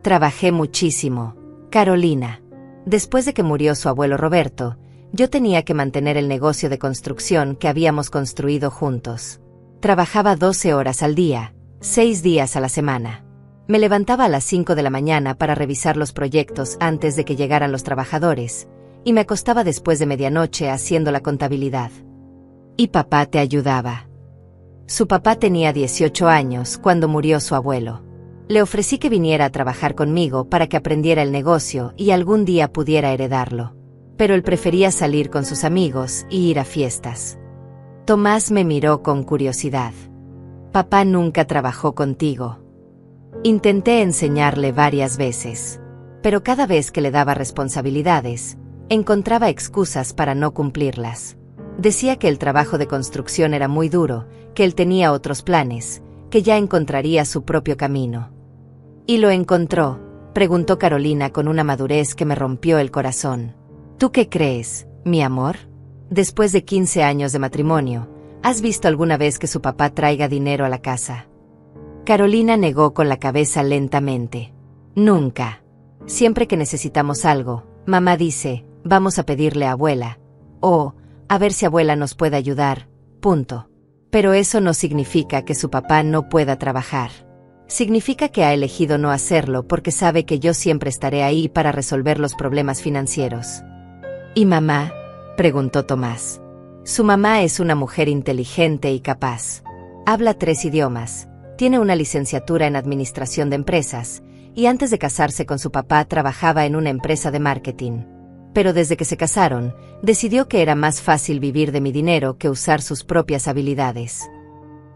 Trabajé muchísimo, Carolina. Después de que murió su abuelo Roberto, Yo tenía que mantener el negocio de construcción que habíamos construido juntos. Trabajaba 12 horas al día, 6 días a la semana. Me levantaba a las 5 de la mañana para revisar los proyectos antes de que llegaran los trabajadores, y me acostaba después de medianoche haciendo la contabilidad. Y papá te ayudaba. Su papá tenía 18 años cuando murió su abuelo. Le ofrecí que viniera a trabajar conmigo para que aprendiera el negocio y algún día pudiera heredarlo. Pero él prefería salir con sus amigos y ir a fiestas. Tomás me miró con curiosidad. Papá nunca trabajó contigo. Intenté enseñarle varias veces, pero cada vez que le daba responsabilidades, encontraba excusas para no cumplirlas. Decía que el trabajo de construcción era muy duro, que él tenía otros planes, que ya encontraría su propio camino. ¿Y lo encontró?, preguntó Carolina con una madurez que me rompió el corazón. ¿Tú qué crees, mi amor? Después de 15 años de matrimonio, ¿has visto alguna vez que su papá traiga dinero a la casa? Carolina negó con la cabeza lentamente. Nunca. Siempre que necesitamos algo, mamá dice, vamos a pedirle a abuela, o, a ver si abuela nos puede ayudar, punto. Pero eso no significa que su papá no pueda trabajar. Significa que ha elegido no hacerlo porque sabe que yo siempre estaré ahí para resolver los problemas financieros. ¿Y mamá?, preguntó Tomás. Su mamá es una mujer inteligente y capaz. Habla 3 idiomas, tiene una licenciatura en administración de empresas, y antes de casarse con su papá trabajaba en una empresa de marketing. Pero desde que se casaron, decidió que era más fácil vivir de mi dinero que usar sus propias habilidades.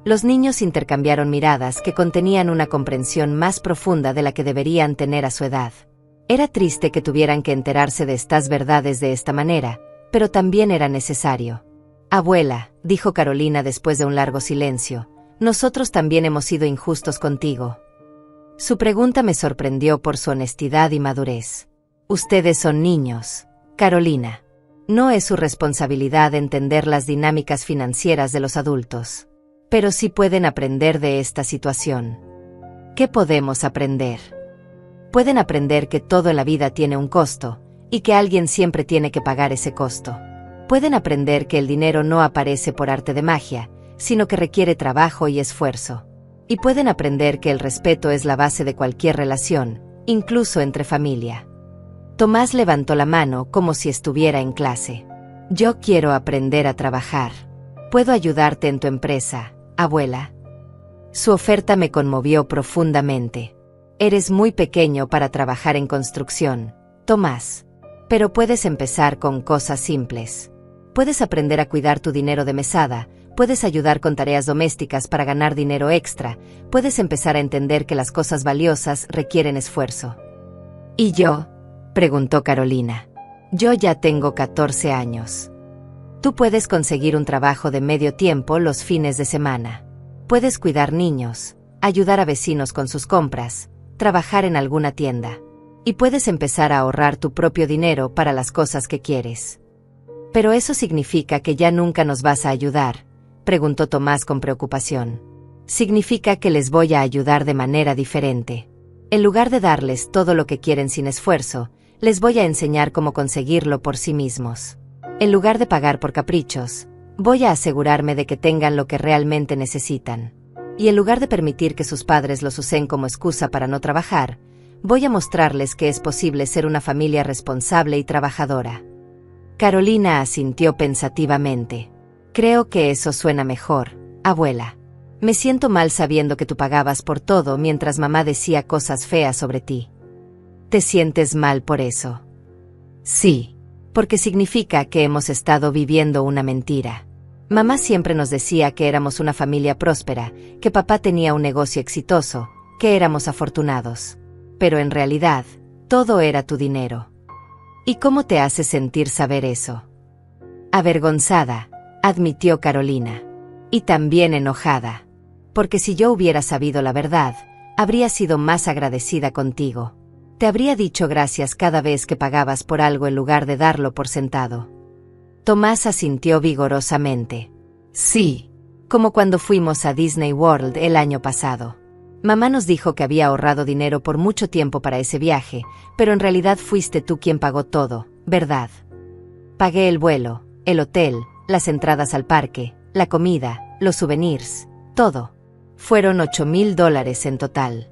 Los niños intercambiaron miradas que contenían una comprensión más profunda de la que deberían tener a su edad. Era triste que tuvieran que enterarse de estas verdades de esta manera, pero también era necesario. Abuela, dijo Carolina después de un largo silencio, nosotros también hemos sido injustos contigo. Su pregunta me sorprendió por su honestidad y madurez. Ustedes son niños, Carolina. No es su responsabilidad entender las dinámicas financieras de los adultos. Pero sí pueden aprender de esta situación. ¿Qué podemos aprender? Pueden aprender que todo en la vida tiene un costo, y que alguien siempre tiene que pagar ese costo. Pueden aprender que el dinero no aparece por arte de magia, sino que requiere trabajo y esfuerzo. Y pueden aprender que el respeto es la base de cualquier relación, incluso entre familia. Tomás levantó la mano como si estuviera en clase. Yo quiero aprender a trabajar. ¿Puedo ayudarte en tu empresa, abuela? Su oferta me conmovió profundamente. Eres muy pequeño para trabajar en construcción, Tomás. Pero puedes empezar con cosas simples. Puedes aprender a cuidar tu dinero de mesada, puedes ayudar con tareas domésticas para ganar dinero extra, puedes empezar a entender que las cosas valiosas requieren esfuerzo. ¿Y yo?, preguntó Carolina. Yo ya tengo 14 años. Tú puedes conseguir un trabajo de medio tiempo los fines de semana. Puedes cuidar niños, ayudar a vecinos con sus compras, trabajar en alguna tienda. Y puedes empezar a ahorrar tu propio dinero para las cosas que quieres. ¿Pero eso significa que ya nunca nos vas a ayudar?, preguntó Tomás con preocupación. Significa que les voy a ayudar de manera diferente. En lugar de darles todo lo que quieren sin esfuerzo, les voy a enseñar cómo conseguirlo por sí mismos. En lugar de pagar por caprichos, voy a asegurarme de que tengan lo que realmente necesitan. Y en lugar de permitir que sus padres los usen como excusa para no trabajar, voy a mostrarles que es posible ser una familia responsable y trabajadora. Carolina asintió pensativamente. Creo que eso suena mejor, abuela. Me siento mal sabiendo que tú pagabas por todo mientras mamá decía cosas feas sobre ti. ¿Te sientes mal por eso? Sí, porque significa que hemos estado viviendo una mentira. Mamá siempre nos decía que éramos una familia próspera, que papá tenía un negocio exitoso, que éramos afortunados. Pero en realidad, todo era tu dinero. ¿Y cómo te hace sentir saber eso? Avergonzada, admitió Carolina. Y también enojada. Porque si yo hubiera sabido la verdad, habría sido más agradecida contigo. Te habría dicho gracias cada vez que pagabas por algo en lugar de darlo por sentado. Tomás asintió vigorosamente. Sí, como cuando fuimos a Disney World el año pasado. Mamá nos dijo que había ahorrado dinero por mucho tiempo para ese viaje, pero en realidad fuiste tú quien pagó todo, ¿verdad? Pagué el vuelo, el hotel, las entradas al parque, la comida, los souvenirs, todo. Fueron $8,000 en total.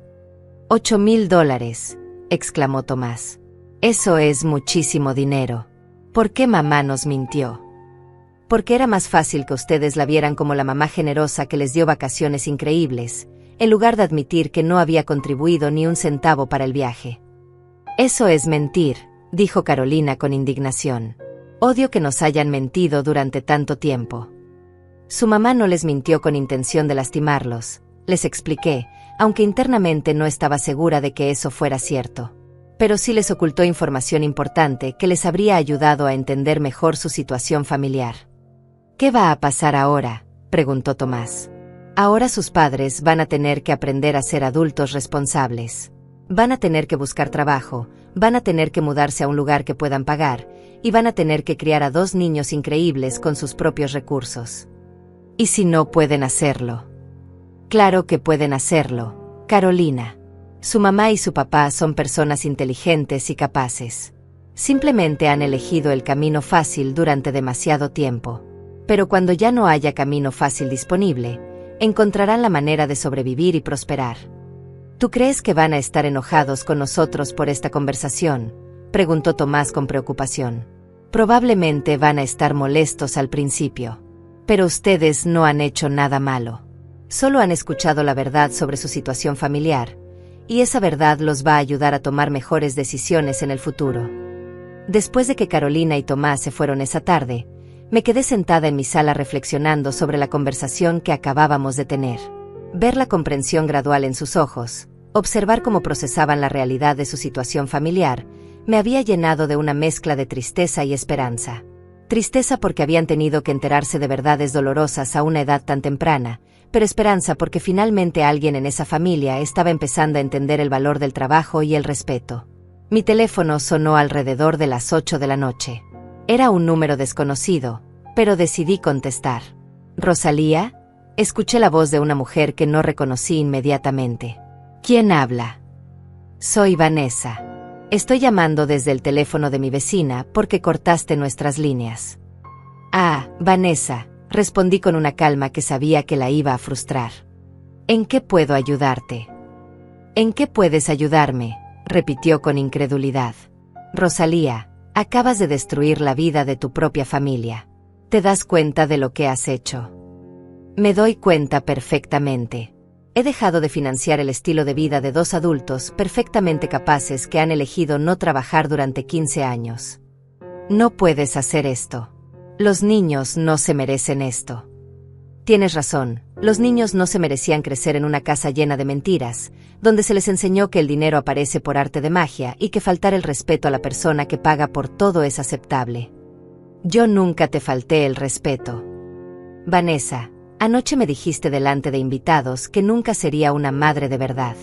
$8,000, exclamó Tomás. Eso es muchísimo dinero. ¿Por qué mamá nos mintió? Porque era más fácil que ustedes la vieran como la mamá generosa que les dio vacaciones increíbles, en lugar de admitir que no había contribuido ni un centavo para el viaje. Eso es mentir, dijo Carolina con indignación. Odio que nos hayan mentido durante tanto tiempo. Su mamá no les mintió con intención de lastimarlos, les expliqué, aunque internamente no estaba segura de que eso fuera cierto. Pero sí les ocultó información importante que les habría ayudado a entender mejor su situación familiar. ¿Qué va a pasar ahora?, preguntó Tomás. Ahora sus padres van a tener que aprender a ser adultos responsables. Van a tener que buscar trabajo, van a tener que mudarse a un lugar que puedan pagar, y van a tener que criar a 2 niños increíbles con sus propios recursos. ¿Y si no pueden hacerlo? Claro que pueden hacerlo, Carolina. Su mamá y su papá son personas inteligentes y capaces. Simplemente han elegido el camino fácil durante demasiado tiempo. Pero cuando ya no haya camino fácil disponible, encontrarán la manera de sobrevivir y prosperar. ¿Tú crees que van a estar enojados con nosotros por esta conversación?, preguntó Tomás con preocupación. Probablemente van a estar molestos al principio. Pero ustedes no han hecho nada malo. Solo han escuchado la verdad sobre su situación familiar, y esa verdad los va a ayudar a tomar mejores decisiones en el futuro. Después de que Carolina y Tomás se fueron esa tarde, me quedé sentada en mi sala reflexionando sobre la conversación que acabábamos de tener. Ver la comprensión gradual en sus ojos, observar cómo procesaban la realidad de su situación familiar, me había llenado de una mezcla de tristeza y esperanza. Tristeza porque habían tenido que enterarse de verdades dolorosas a una edad tan temprana, pero esperanza porque finalmente alguien en esa familia estaba empezando a entender el valor del trabajo y el respeto. Mi teléfono sonó alrededor de las 8 de la noche. Era un número desconocido, pero decidí contestar. ¿Rosalía? Escuché la voz de una mujer que no reconocí inmediatamente. ¿Quién habla? Soy Vanessa. Estoy llamando desde el teléfono de mi vecina porque cortaste nuestras líneas. Ah, Vanessa, respondí con una calma que sabía que la iba a frustrar. ¿En qué puedo ayudarte? ¿En qué puedes ayudarme?, repitió con incredulidad. Rosalía, acabas de destruir la vida de tu propia familia. ¿Te das cuenta de lo que has hecho? Me doy cuenta perfectamente. He dejado de financiar el estilo de vida de 2 adultos perfectamente capaces que han elegido no trabajar durante 15 años. No puedes hacer esto. Los niños no se merecen esto. Tienes razón, los niños no se merecían crecer en una casa llena de mentiras, donde se les enseñó que el dinero aparece por arte de magia y que faltar el respeto a la persona que paga por todo es aceptable. Yo nunca te falté el respeto. Vanessa, anoche me dijiste delante de invitados que nunca sería una madre de verdad.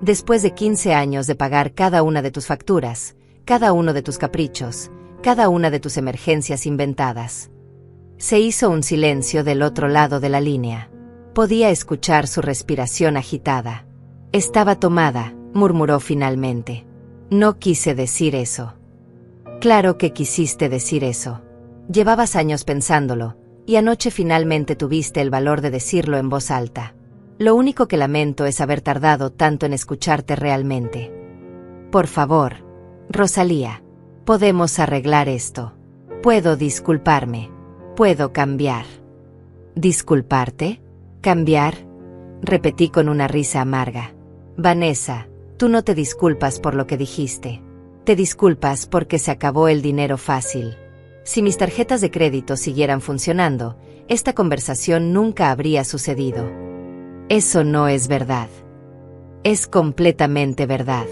Después de 15 años de pagar cada una de tus facturas, cada uno de tus caprichos, cada una de tus emergencias inventadas. Se hizo un silencio del otro lado de la línea. Podía escuchar su respiración agitada. Estaba tomada, murmuró finalmente. No quise decir eso. Claro que quisiste decir eso. Llevabas años pensándolo, y anoche finalmente tuviste el valor de decirlo en voz alta. Lo único que lamento es haber tardado tanto en escucharte realmente. Por favor, Rosalía, podemos arreglar esto. Puedo disculparme. Puedo cambiar. ¿Disculparte? ¿Cambiar? Repetí con una risa amarga. Vanessa, tú no te disculpas por lo que dijiste. Te disculpas porque se acabó el dinero fácil. Si mis tarjetas de crédito siguieran funcionando, esta conversación nunca habría sucedido. Eso no es verdad. Es completamente verdad.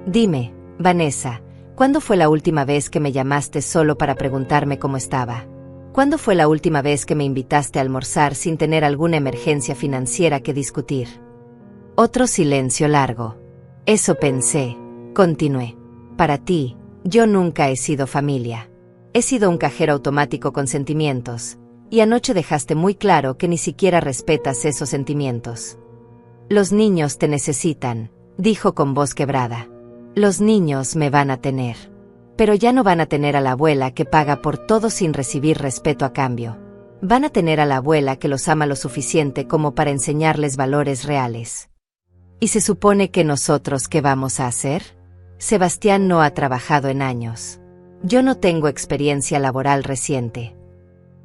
Dime, Vanessa, ¿cuándo fue la última vez que me llamaste solo para preguntarme cómo estaba? ¿Cuándo fue la última vez que me invitaste a almorzar sin tener alguna emergencia financiera que discutir? Otro silencio largo. Eso pensé, continué. Para ti, yo nunca he sido familia. He sido un cajero automático con sentimientos, y anoche dejaste muy claro que ni siquiera respetas esos sentimientos. Los niños te necesitan, dijo con voz quebrada. Los niños me van a tener. Pero ya no van a tener a la abuela que paga por todo sin recibir respeto a cambio. Van a tener a la abuela que los ama lo suficiente como para enseñarles valores reales. ¿Y se supone que nosotros qué vamos a hacer? Sebastián no ha trabajado en años. Yo no tengo experiencia laboral reciente.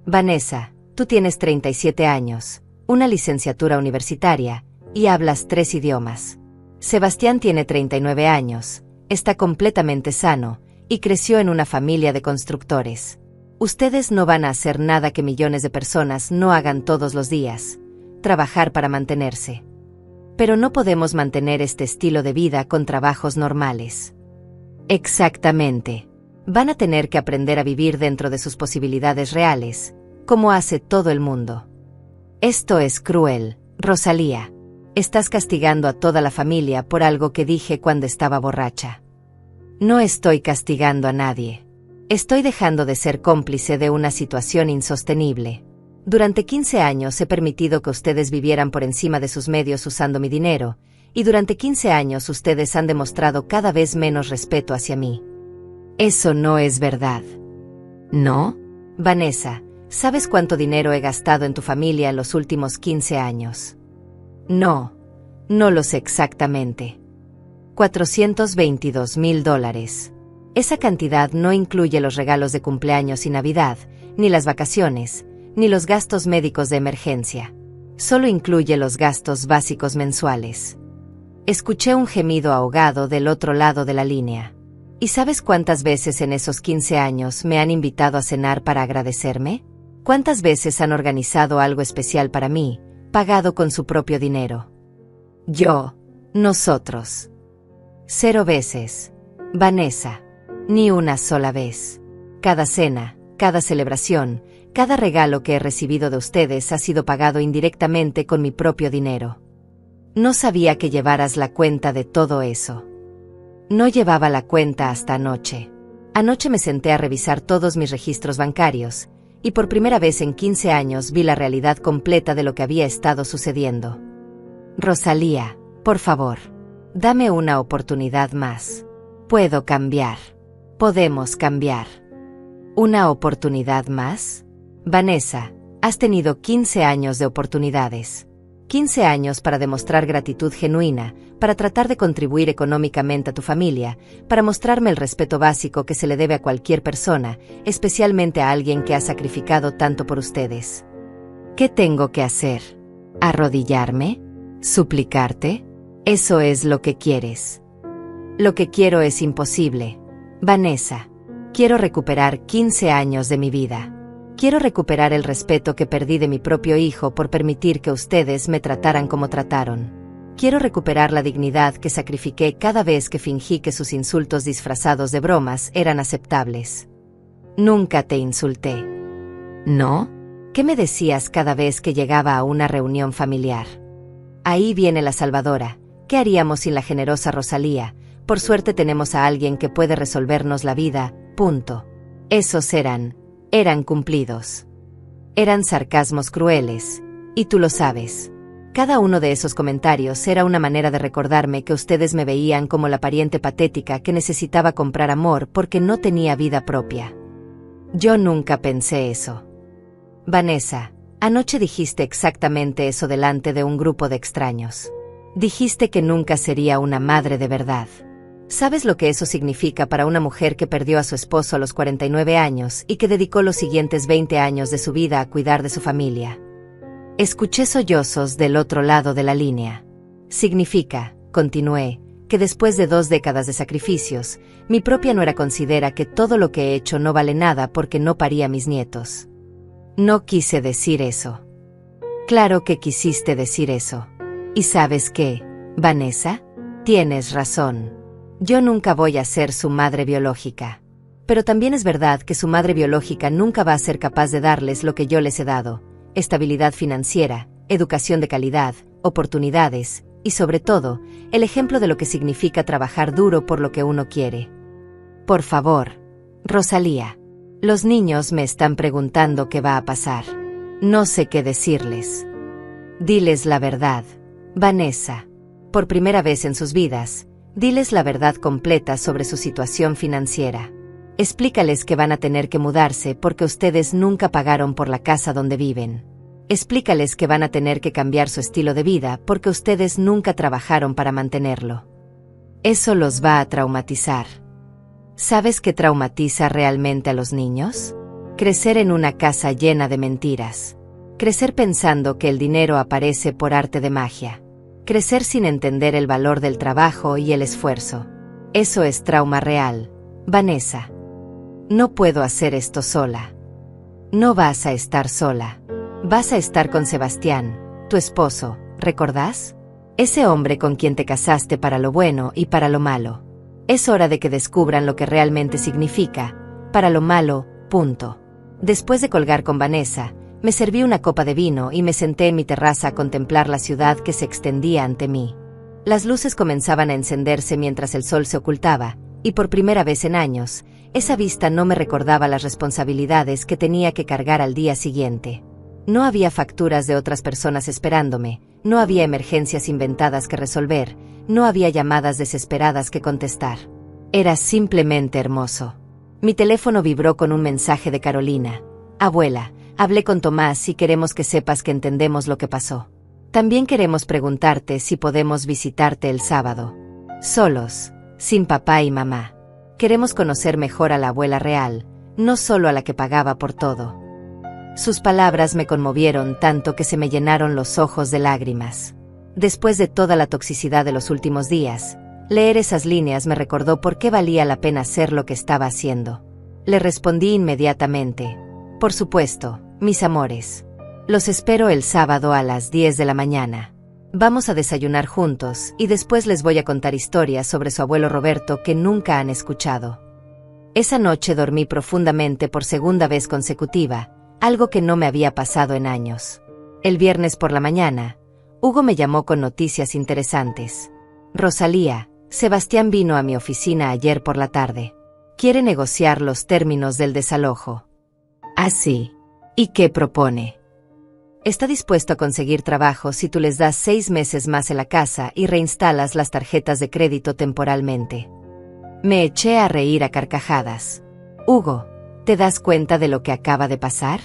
Vanessa, tú tienes 37 años, una licenciatura universitaria, y hablas 3 idiomas. Sebastián tiene 39 años, está completamente sano, y creció en una familia de constructores. Ustedes no van a hacer nada que millones de personas no hagan todos los días, trabajar para mantenerse. Pero no podemos mantener este estilo de vida con trabajos normales. Exactamente. Van a tener que aprender a vivir dentro de sus posibilidades reales, como hace todo el mundo. Esto es cruel, Rosalía. Estás castigando a toda la familia por algo que dije cuando estaba borracha. No estoy castigando a nadie. Estoy dejando de ser cómplice de una situación insostenible. Durante 15 años he permitido que ustedes vivieran por encima de sus medios usando mi dinero, y durante 15 años ustedes han demostrado cada vez menos respeto hacia mí. Eso no es verdad. ¿No? Vanessa, ¿sabes cuánto dinero he gastado en tu familia en los últimos 15 años? No, no lo sé exactamente. $422,000. Esa cantidad no incluye los regalos de cumpleaños y Navidad, ni las vacaciones, ni los gastos médicos de emergencia. Solo incluye los gastos básicos mensuales. Escuché un gemido ahogado del otro lado de la línea. ¿Y sabes cuántas veces en esos 15 años me han invitado a cenar para agradecerme? ¿Cuántas veces han organizado algo especial para mí, pagado con su propio dinero? Nosotros. 0 veces. Vanessa. Ni una sola vez. Cada cena, cada celebración, cada regalo que he recibido de ustedes ha sido pagado indirectamente con mi propio dinero. No sabía que llevaras la cuenta de todo eso. No llevaba la cuenta hasta anoche. Anoche me senté a revisar todos mis registros bancarios, y por primera vez en 15 años vi la realidad completa de lo que había estado sucediendo. Rosalía, por favor, dame una oportunidad más. Puedo cambiar. Podemos cambiar. ¿Una oportunidad más? Vanessa, has tenido 15 años de oportunidades. 15 años para demostrar gratitud genuina, para tratar de contribuir económicamente a tu familia, para mostrarme el respeto básico que se le debe a cualquier persona, especialmente a alguien que ha sacrificado tanto por ustedes. ¿Qué tengo que hacer? ¿Arrodillarme? ¿Suplicarte? Eso es lo que quieres. Lo que quiero es imposible. Vanessa, quiero recuperar 15 años de mi vida. Quiero recuperar el respeto que perdí de mi propio hijo por permitir que ustedes me trataran como trataron. Quiero recuperar la dignidad que sacrifiqué cada vez que fingí que sus insultos disfrazados de bromas eran aceptables. Nunca te insulté. ¿No? ¿Qué me decías cada vez que llegaba a una reunión familiar? Ahí viene la salvadora. ¿Qué haríamos sin la generosa Rosalía? Por suerte tenemos a alguien que puede resolvernos la vida, punto. Esos eran cumplidos. Eran sarcasmos crueles, y tú lo sabes. Cada uno de esos comentarios era una manera de recordarme que ustedes me veían como la pariente patética que necesitaba comprar amor porque no tenía vida propia. Yo nunca pensé eso. Vanessa, anoche dijiste exactamente eso delante de un grupo de extraños. Dijiste que nunca sería una madre de verdad. ¿Sabes lo que eso significa para una mujer que perdió a su esposo a los 49 años y que dedicó los siguientes 20 años de su vida a cuidar de su familia? Escuché sollozos del otro lado de la línea. Significa, continué, que después de 2 décadas de sacrificios, mi propia nuera considera que todo lo que he hecho no vale nada porque no parí a mis nietos. No quise decir eso. Claro que quisiste decir eso. ¿Y sabes qué, Vanessa? Tienes razón. Yo nunca voy a ser su madre biológica. Pero también es verdad que su madre biológica nunca va a ser capaz de darles lo que yo les he dado: estabilidad financiera, educación de calidad, oportunidades, y sobre todo, el ejemplo de lo que significa trabajar duro por lo que uno quiere. Por favor, Rosalía. Los niños me están preguntando qué va a pasar. No sé qué decirles. Diles la verdad, Vanessa. Por primera vez en sus vidas, diles la verdad completa sobre su situación financiera. Explícales que van a tener que mudarse porque ustedes nunca pagaron por la casa donde viven. Explícales que van a tener que cambiar su estilo de vida porque ustedes nunca trabajaron para mantenerlo. Eso los va a traumatizar. ¿Sabes qué traumatiza realmente a los niños? Crecer en una casa llena de mentiras. Crecer pensando que el dinero aparece por arte de magia. Crecer sin entender el valor del trabajo y el esfuerzo. Eso es trauma real. Vanessa. No puedo hacer esto sola. No vas a estar sola. Vas a estar con Sebastián, tu esposo, ¿recordás? Ese hombre con quien te casaste para lo bueno y para lo malo. Es hora de que descubran lo que realmente significa, para lo malo, punto. Después de colgar con Vanessa, me serví una copa de vino y me senté en mi terraza a contemplar la ciudad que se extendía ante mí. Las luces comenzaban a encenderse mientras el sol se ocultaba, y por primera vez en años, esa vista no me recordaba las responsabilidades que tenía que cargar al día siguiente. No había facturas de otras personas esperándome, no había emergencias inventadas que resolver, no había llamadas desesperadas que contestar. Era simplemente hermoso. Mi teléfono vibró con un mensaje de Carolina. Abuela, hablé con Tomás y queremos que sepas que entendemos lo que pasó. También queremos preguntarte si podemos visitarte el sábado. Solos, sin papá y mamá. Queremos conocer mejor a la abuela real, no solo a la que pagaba por todo. Sus palabras me conmovieron tanto que se me llenaron los ojos de lágrimas. Después de toda la toxicidad de los últimos días, leer esas líneas me recordó por qué valía la pena hacer lo que estaba haciendo. Le respondí inmediatamente. Por supuesto, mis amores. Los espero el sábado a las 10 de la mañana. Vamos a desayunar juntos y después les voy a contar historias sobre su abuelo Roberto que nunca han escuchado. Esa noche dormí profundamente por segunda vez consecutiva, algo que no me había pasado en años. El viernes por la mañana, Hugo me llamó con noticias interesantes. Rosalía, Sebastián vino a mi oficina ayer por la tarde. Quiere negociar los términos del desalojo. ¿Ah, sí? ¿Y qué propone? Está dispuesto a conseguir trabajo si tú les das 6 meses más en la casa y reinstalas las tarjetas de crédito temporalmente. Me eché a reír a carcajadas. Hugo, ¿te das cuenta de lo que acaba de pasar?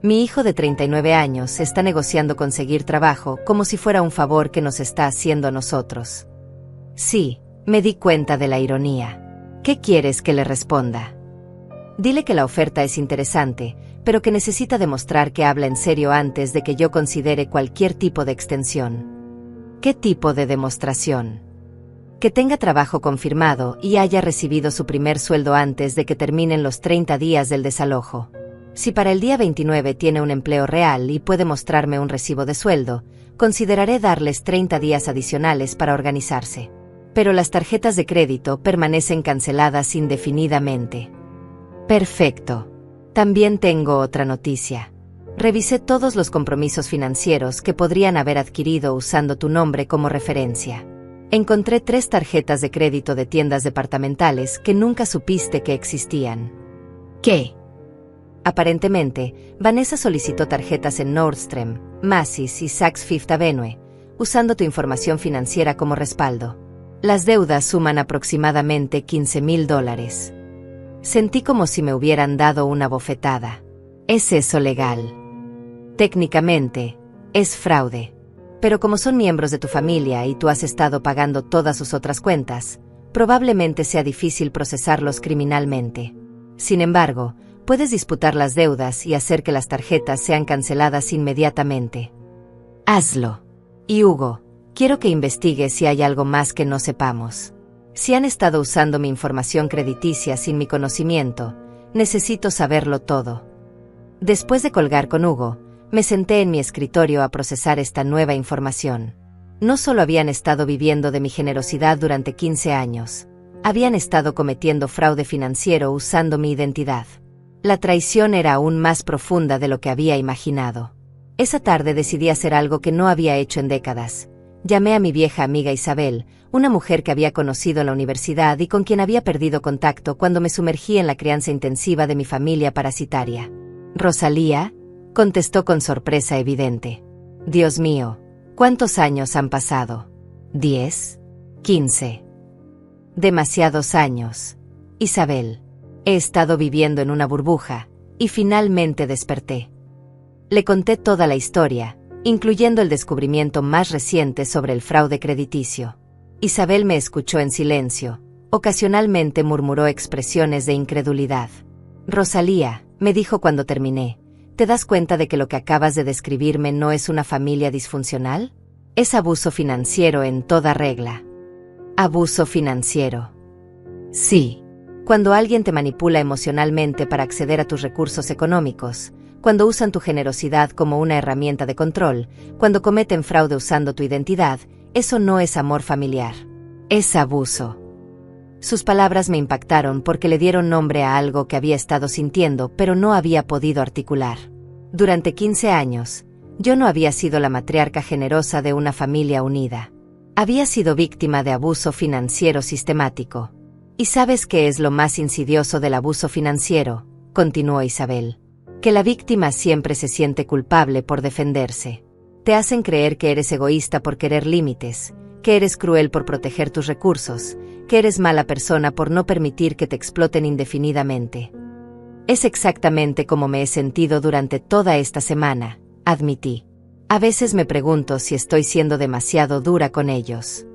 Mi hijo de 39 años está negociando conseguir trabajo como si fuera un favor que nos está haciendo a nosotros. Sí, me di cuenta de la ironía. ¿Qué quieres que le responda? Dile que la oferta es interesante, pero que necesita demostrar que habla en serio antes de que yo considere cualquier tipo de extensión. ¿Qué tipo de demostración? Que tenga trabajo confirmado y haya recibido su primer sueldo antes de que terminen los 30 días del desalojo. Si para el día 29 tiene un empleo real y puede mostrarme un recibo de sueldo, consideraré darles 30 días adicionales para organizarse. Pero las tarjetas de crédito permanecen canceladas indefinidamente. Perfecto. También tengo otra noticia. Revisé todos los compromisos financieros que podrían haber adquirido usando tu nombre como referencia. Encontré 3 tarjetas de crédito de tiendas departamentales que nunca supiste que existían. ¿Qué? Aparentemente, Vanessa solicitó tarjetas en Nordstrom, Macy's y Saks Fifth Avenue, usando tu información financiera como respaldo. Las deudas suman aproximadamente $15,000. Sentí como si me hubieran dado una bofetada. ¿Es eso legal? Técnicamente, es fraude. Pero como son miembros de tu familia y tú has estado pagando todas sus otras cuentas, probablemente sea difícil procesarlos criminalmente. Sin embargo, puedes disputar las deudas y hacer que las tarjetas sean canceladas inmediatamente. Hazlo. Y Hugo, quiero que investigues si hay algo más que no sepamos. Si han estado usando mi información crediticia sin mi conocimiento, necesito saberlo todo. Después de colgar con Hugo, me senté en mi escritorio a procesar esta nueva información. No solo habían estado viviendo de mi generosidad durante 15 años, habían estado cometiendo fraude financiero usando mi identidad. La traición era aún más profunda de lo que había imaginado. Esa tarde decidí hacer algo que no había hecho en décadas. Llamé a mi vieja amiga Isabel, una mujer que había conocido en la universidad y con quien había perdido contacto cuando me sumergí en la crianza intensiva de mi familia parasitaria. Rosalía, contestó con sorpresa evidente. Dios mío, ¿cuántos años han pasado? ¿10? ¿15? Demasiados años. Isabel. He estado viviendo en una burbuja, y finalmente desperté. Le conté toda la historia, incluyendo el descubrimiento más reciente sobre el fraude crediticio. Isabel me escuchó en silencio. Ocasionalmente murmuró expresiones de incredulidad. Rosalía, me dijo cuando terminé, ¿te das cuenta de que lo que acabas de describirme no es una familia disfuncional? Es abuso financiero en toda regla. Abuso financiero. Sí. Cuando alguien te manipula emocionalmente para acceder a tus recursos económicos, cuando usan tu generosidad como una herramienta de control, cuando cometen fraude usando tu identidad, eso no es amor familiar. Es abuso. Sus palabras me impactaron porque le dieron nombre a algo que había estado sintiendo pero no había podido articular. Durante 15 años, yo no había sido la matriarca generosa de una familia unida. Había sido víctima de abuso financiero sistemático. ¿Y sabes qué es lo más insidioso del abuso financiero?, continuó Isabel. Que la víctima siempre se siente culpable por defenderse. Te hacen creer que eres egoísta por querer límites, que eres cruel por proteger tus recursos, que eres mala persona por no permitir que te exploten indefinidamente. Es exactamente como me he sentido durante toda esta semana, admití. A veces me pregunto si estoy siendo demasiado dura con ellos.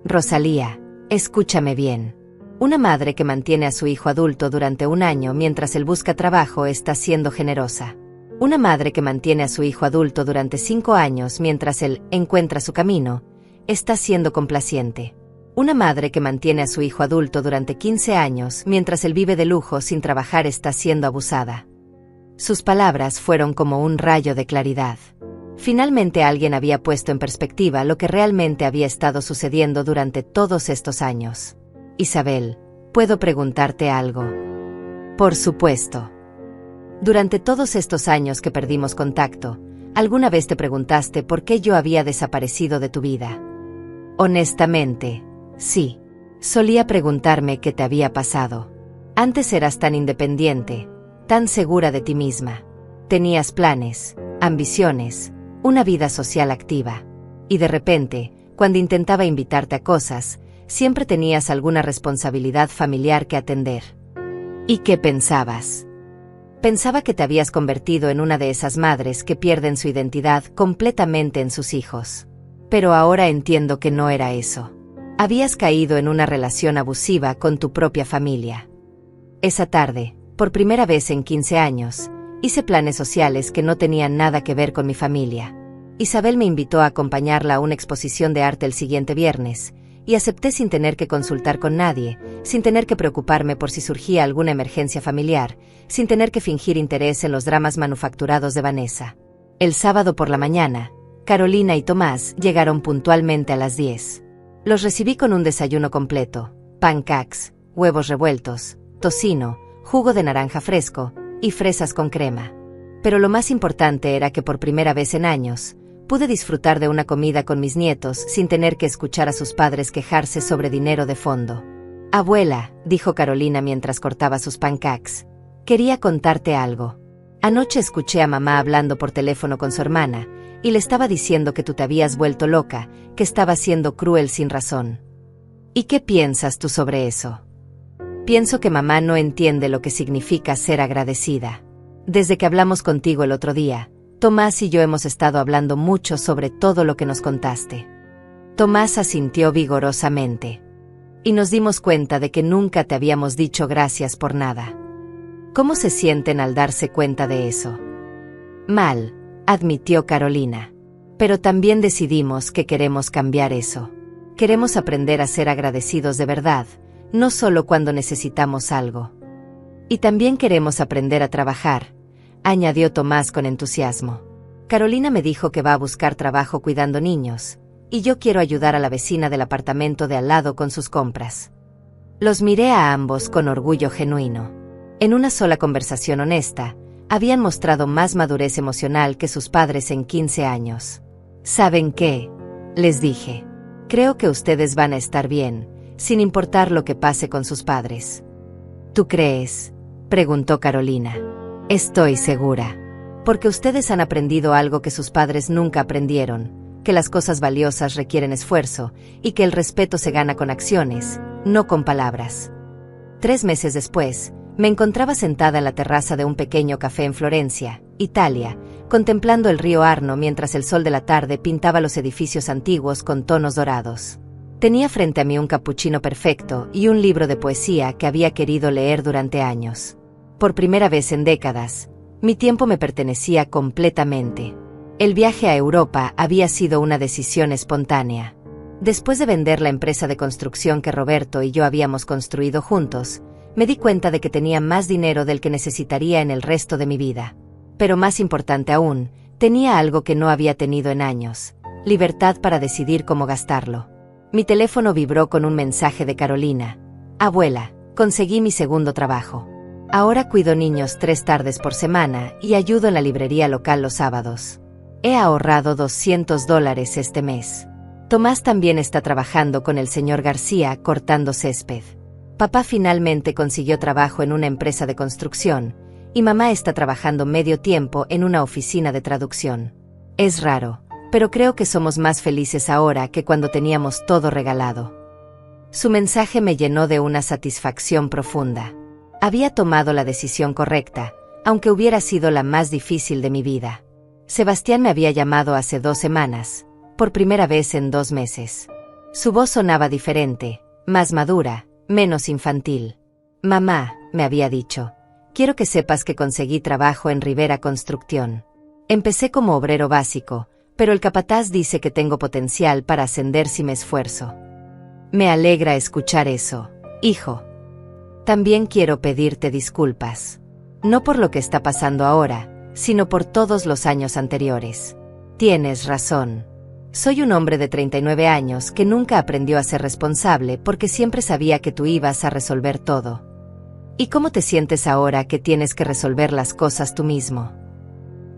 Rosalía, escúchame bien. Una madre que mantiene a su hijo adulto durante un año mientras él busca trabajo está siendo generosa. Una madre que mantiene a su hijo adulto durante 5 años mientras él encuentra su camino, está siendo complaciente. Una madre que mantiene a su hijo adulto durante 15 años mientras él vive de lujo sin trabajar está siendo abusada. Sus palabras fueron como un rayo de claridad. Finalmente alguien había puesto en perspectiva lo que realmente había estado sucediendo durante todos estos años. Isabel, ¿puedo preguntarte algo? Por supuesto. Durante todos estos años que perdimos contacto, ¿alguna vez te preguntaste por qué yo había desaparecido de tu vida? Honestamente, sí. Solía preguntarme qué te había pasado. Antes eras tan independiente, tan segura de ti misma. Tenías planes, ambiciones, una vida social activa. Y de repente, cuando intentaba invitarte a cosas, siempre tenías alguna responsabilidad familiar que atender. ¿Y qué pensabas? Pensaba que te habías convertido en una de esas madres que pierden su identidad completamente en sus hijos. Pero ahora entiendo que no era eso. Habías caído en una relación abusiva con tu propia familia. Esa tarde, por primera vez en 15 años, hice planes sociales que no tenían nada que ver con mi familia. Isabel me invitó a acompañarla a una exposición de arte el siguiente viernes, y acepté sin tener que consultar con nadie, sin tener que preocuparme por si surgía alguna emergencia familiar, sin tener que fingir interés en los dramas manufacturados de Vanessa. El sábado por la mañana, Carolina y Tomás llegaron puntualmente a las 10. Los recibí con un desayuno completo: pancakes, huevos revueltos, tocino, jugo de naranja fresco y fresas con crema. Pero lo más importante era que por primera vez en años, pude disfrutar de una comida con mis nietos sin tener que escuchar a sus padres quejarse sobre dinero de fondo. Abuela, dijo Carolina mientras cortaba sus pancakes, quería contarte algo. Anoche escuché a mamá hablando por teléfono con su hermana, y le estaba diciendo que tú te habías vuelto loca, que estaba siendo cruel sin razón. ¿Y qué piensas tú sobre eso? Pienso que mamá no entiende lo que significa ser agradecida. Desde que hablamos contigo el otro día, Tomás y yo hemos estado hablando mucho sobre todo lo que nos contaste. Tomás asintió vigorosamente. Y nos dimos cuenta de que nunca te habíamos dicho gracias por nada. ¿Cómo se sienten al darse cuenta de eso? Mal, admitió Carolina. Pero también decidimos que queremos cambiar eso. Queremos aprender a ser agradecidos de verdad, no solo cuando necesitamos algo. Y también queremos aprender a trabajar, añadió Tomás con entusiasmo. Carolina me dijo que va a buscar trabajo cuidando niños, y yo quiero ayudar a la vecina del apartamento de al lado con sus compras. Los miré a ambos con orgullo genuino. En una sola conversación honesta, habían mostrado más madurez emocional que sus padres en 15 años. ¿Saben qué?, les dije. Creo que ustedes van a estar bien, sin importar lo que pase con sus padres. ¿Tú crees?, preguntó Carolina. Estoy segura. Porque ustedes han aprendido algo que sus padres nunca aprendieron, que las cosas valiosas requieren esfuerzo, y que el respeto se gana con acciones, no con palabras. 3 meses después, Me encontraba sentada en la terraza de un pequeño café en Florencia, Italia, contemplando el río Arno mientras el sol de la tarde pintaba los edificios antiguos con tonos dorados. Tenía frente a mí un cappuccino perfecto y un libro de poesía que había querido leer durante años. Por primera vez en décadas, mi tiempo me pertenecía completamente. El viaje a Europa había sido una decisión espontánea. Después de vender la empresa de construcción que Roberto y yo habíamos construido juntos, me di cuenta de que tenía más dinero del que necesitaría en el resto de mi vida. Pero más importante aún, tenía algo que no había tenido en años: libertad para decidir cómo gastarlo. Mi teléfono vibró con un mensaje de Carolina. Abuela, conseguí mi segundo trabajo. Ahora cuido niños 3 tardes por semana y ayudo en la librería local los sábados. He ahorrado $200 este mes. Tomás también está trabajando con el señor García cortando césped. Papá finalmente consiguió trabajo en una empresa de construcción, y mamá está trabajando medio tiempo en una oficina de traducción. Es raro, pero creo que somos más felices ahora que cuando teníamos todo regalado. Su mensaje me llenó de una satisfacción profunda. Había tomado la decisión correcta, aunque hubiera sido la más difícil de mi vida. Sebastián me había llamado hace 2 semanas, por primera vez en 2 meses. Su voz sonaba diferente, más madura, menos infantil. Mamá, me había dicho, quiero que sepas que conseguí trabajo en Rivera Construcción. Empecé como obrero básico, pero el capataz dice que tengo potencial para ascender si me esfuerzo. Me alegra escuchar eso, hijo. También quiero pedirte disculpas. No por lo que está pasando ahora, sino por todos los años anteriores. Tienes razón. Soy un hombre de 39 años que nunca aprendió a ser responsable porque siempre sabía que tú ibas a resolver todo. ¿Y cómo te sientes ahora que tienes que resolver las cosas tú mismo?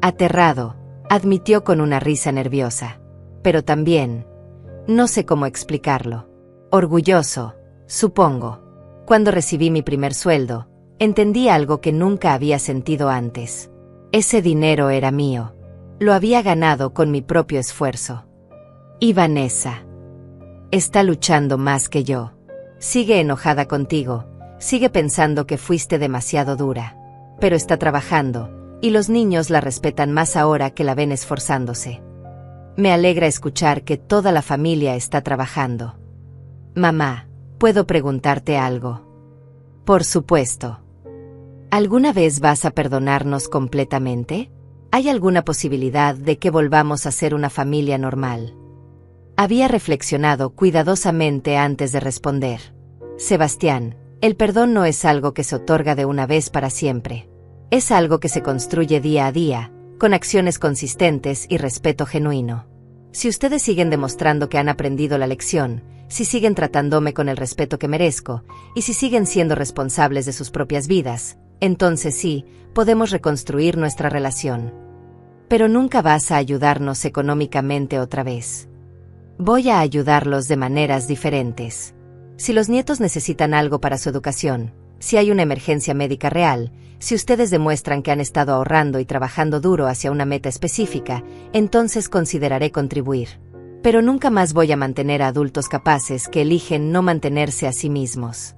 Aterrado, admitió con una risa nerviosa. Pero también, no sé cómo explicarlo. Orgulloso, supongo. Cuando recibí mi primer sueldo, entendí algo que nunca había sentido antes. Ese dinero era mío. Lo había ganado con mi propio esfuerzo. Y Vanessa está luchando más que yo. Sigue enojada contigo, sigue pensando que fuiste demasiado dura. Pero está trabajando, y los niños la respetan más ahora que la ven esforzándose. Me alegra escuchar que toda la familia está trabajando. Mamá, ¿puedo preguntarte algo? Por supuesto. ¿Alguna vez vas a perdonarnos completamente? ¿Hay alguna posibilidad de que volvamos a ser una familia normal? Había reflexionado cuidadosamente antes de responder. Sebastián, el perdón no es algo que se otorga de una vez para siempre. Es algo que se construye día a día, con acciones consistentes y respeto genuino. Si ustedes siguen demostrando que han aprendido la lección, si siguen tratándome con el respeto que merezco, y si siguen siendo responsables de sus propias vidas, entonces sí, podemos reconstruir nuestra relación. Pero nunca vas a ayudarnos económicamente otra vez. Voy a ayudarlos de maneras diferentes. Si los nietos necesitan algo para su educación, si hay una emergencia médica real, si ustedes demuestran que han estado ahorrando y trabajando duro hacia una meta específica, entonces consideraré contribuir. Pero nunca más voy a mantener a adultos capaces que eligen no mantenerse a sí mismos.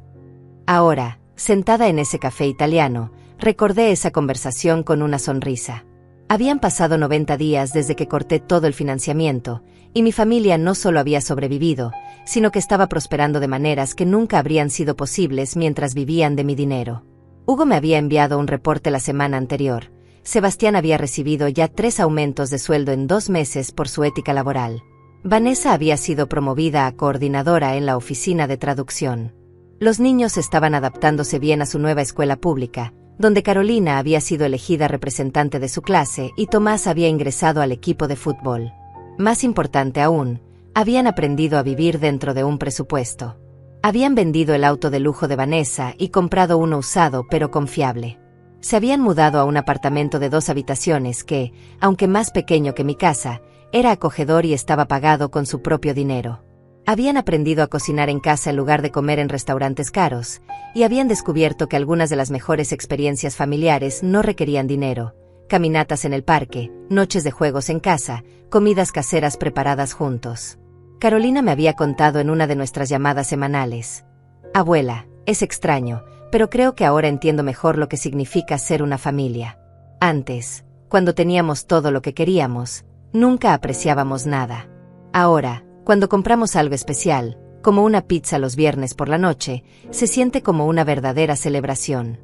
Ahora, sentada en ese café italiano, recordé esa conversación con una sonrisa. Habían pasado 90 días desde que corté todo el financiamiento, y mi familia no solo había sobrevivido, sino que estaba prosperando de maneras que nunca habrían sido posibles mientras vivían de mi dinero. Hugo me había enviado un reporte la semana anterior. Sebastián había recibido ya 3 aumentos de sueldo en 2 meses por su ética laboral. Vanessa había sido promovida a coordinadora en la oficina de traducción. Los niños estaban adaptándose bien a su nueva escuela pública, donde Carolina había sido elegida representante de su clase y Tomás había ingresado al equipo de fútbol. Más importante aún, habían aprendido a vivir dentro de un presupuesto. Habían vendido el auto de lujo de Vanessa y comprado uno usado pero confiable. Se habían mudado a un apartamento de 2 habitaciones que, aunque más pequeño que mi casa, era acogedor y estaba pagado con su propio dinero. Habían aprendido a cocinar en casa en lugar de comer en restaurantes caros, y habían descubierto que algunas de las mejores experiencias familiares no requerían dinero: caminatas en el parque, noches de juegos en casa, comidas caseras preparadas juntos. Carolina me había contado en una de nuestras llamadas semanales: abuela, es extraño, pero creo que ahora entiendo mejor lo que significa ser una familia. Antes, cuando teníamos todo lo que queríamos, nunca apreciábamos nada. Ahora, cuando compramos algo especial, como una pizza los viernes por la noche, se siente como una verdadera celebración.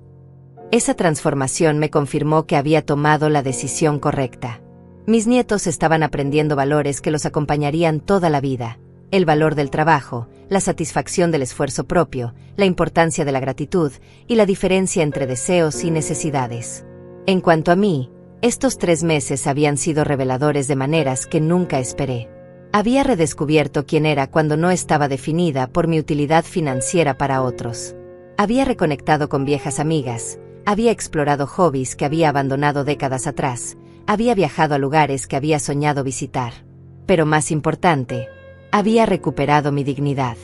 Esa transformación me confirmó que había tomado la decisión correcta. Mis nietos estaban aprendiendo valores que los acompañarían toda la vida: el valor del trabajo, la satisfacción del esfuerzo propio, la importancia de la gratitud y la diferencia entre deseos y necesidades. En cuanto a mí, estos 3 meses habían sido reveladores de maneras que nunca esperé. Había redescubierto quién era cuando no estaba definida por mi utilidad financiera para otros. Había reconectado con viejas amigas, había explorado hobbies que había abandonado décadas atrás, había viajado a lugares que había soñado visitar. Pero más importante, había recuperado mi dignidad.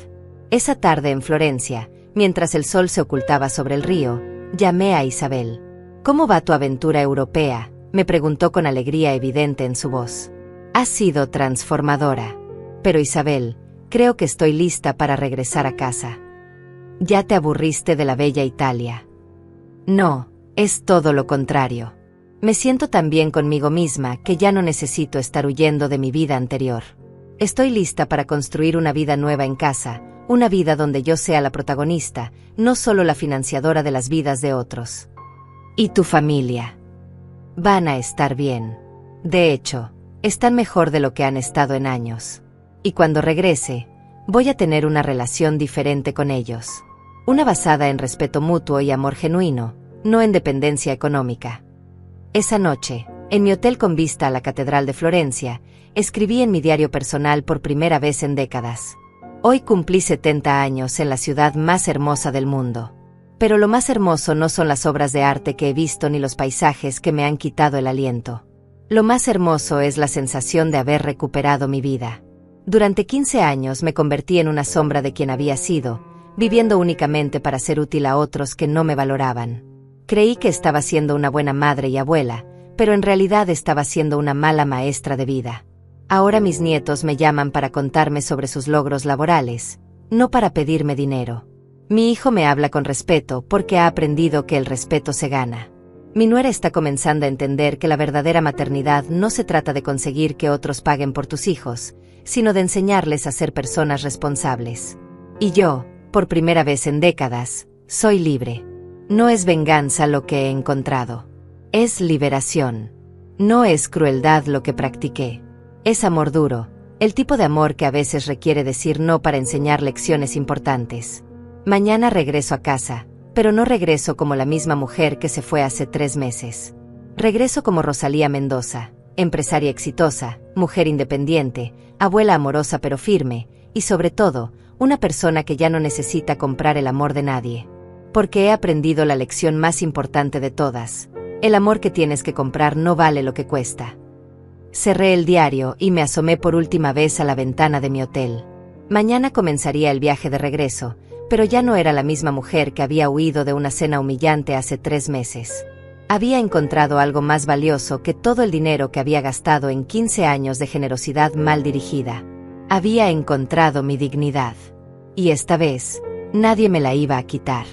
Esa tarde en Florencia, mientras el sol se ocultaba sobre el río, llamé a Isabel. «¿Cómo va tu aventura europea?», me preguntó con alegría evidente en su voz. «Ha sido transformadora. Pero Isabel, creo que estoy lista para regresar a casa». «¿Ya te aburriste de la bella Italia?». «No, es todo lo contrario. Me siento tan bien conmigo misma que ya no necesito estar huyendo de mi vida anterior. Estoy lista para construir una vida nueva en casa, una vida donde yo sea la protagonista, no solo la financiadora de las vidas de otros». «¿Y tu familia?». «Van a estar bien. De hecho, están mejor de lo que han estado en años. Y cuando regrese, voy a tener una relación diferente con ellos. Una basada en respeto mutuo y amor genuino, no en dependencia económica». Esa noche, en mi hotel con vista a la Catedral de Florencia, escribí en mi diario personal por primera vez en décadas: «Hoy cumplí 70 años en la ciudad más hermosa del mundo. Pero lo más hermoso no son las obras de arte que he visto ni los paisajes que me han quitado el aliento. Lo más hermoso es la sensación de haber recuperado mi vida. Durante 15 años me convertí en una sombra de quien había sido, viviendo únicamente para ser útil a otros que no me valoraban. Creí que estaba siendo una buena madre y abuela, pero en realidad estaba siendo una mala maestra de vida. Ahora mis nietos me llaman para contarme sobre sus logros laborales, no para pedirme dinero. Mi hijo me habla con respeto porque ha aprendido que el respeto se gana. Mi nuera está comenzando a entender que la verdadera maternidad no se trata de conseguir que otros paguen por tus hijos, sino de enseñarles a ser personas responsables. Y yo, por primera vez en décadas, soy libre. No es venganza lo que he encontrado. Es liberación. No es crueldad lo que practiqué. Es amor duro, el tipo de amor que a veces requiere decir no para enseñar lecciones importantes. Mañana regreso a casa, pero no regreso como la misma mujer que se fue hace 3 meses. Regreso como Rosalía Mendoza, empresaria exitosa, mujer independiente, abuela amorosa pero firme, y sobre todo, una persona que ya no necesita comprar el amor de nadie. Porque he aprendido la lección más importante de todas: el amor que tienes que comprar no vale lo que cuesta. Cerré el diario y me asomé por última vez a la ventana de mi hotel. Mañana comenzaría el viaje de regreso, pero ya no era la misma mujer que había huido de una cena humillante hace 3 meses. Había encontrado algo más valioso que todo el dinero que había gastado en 15 años de generosidad mal dirigida. Había encontrado mi dignidad. Y esta vez, nadie me la iba a quitar.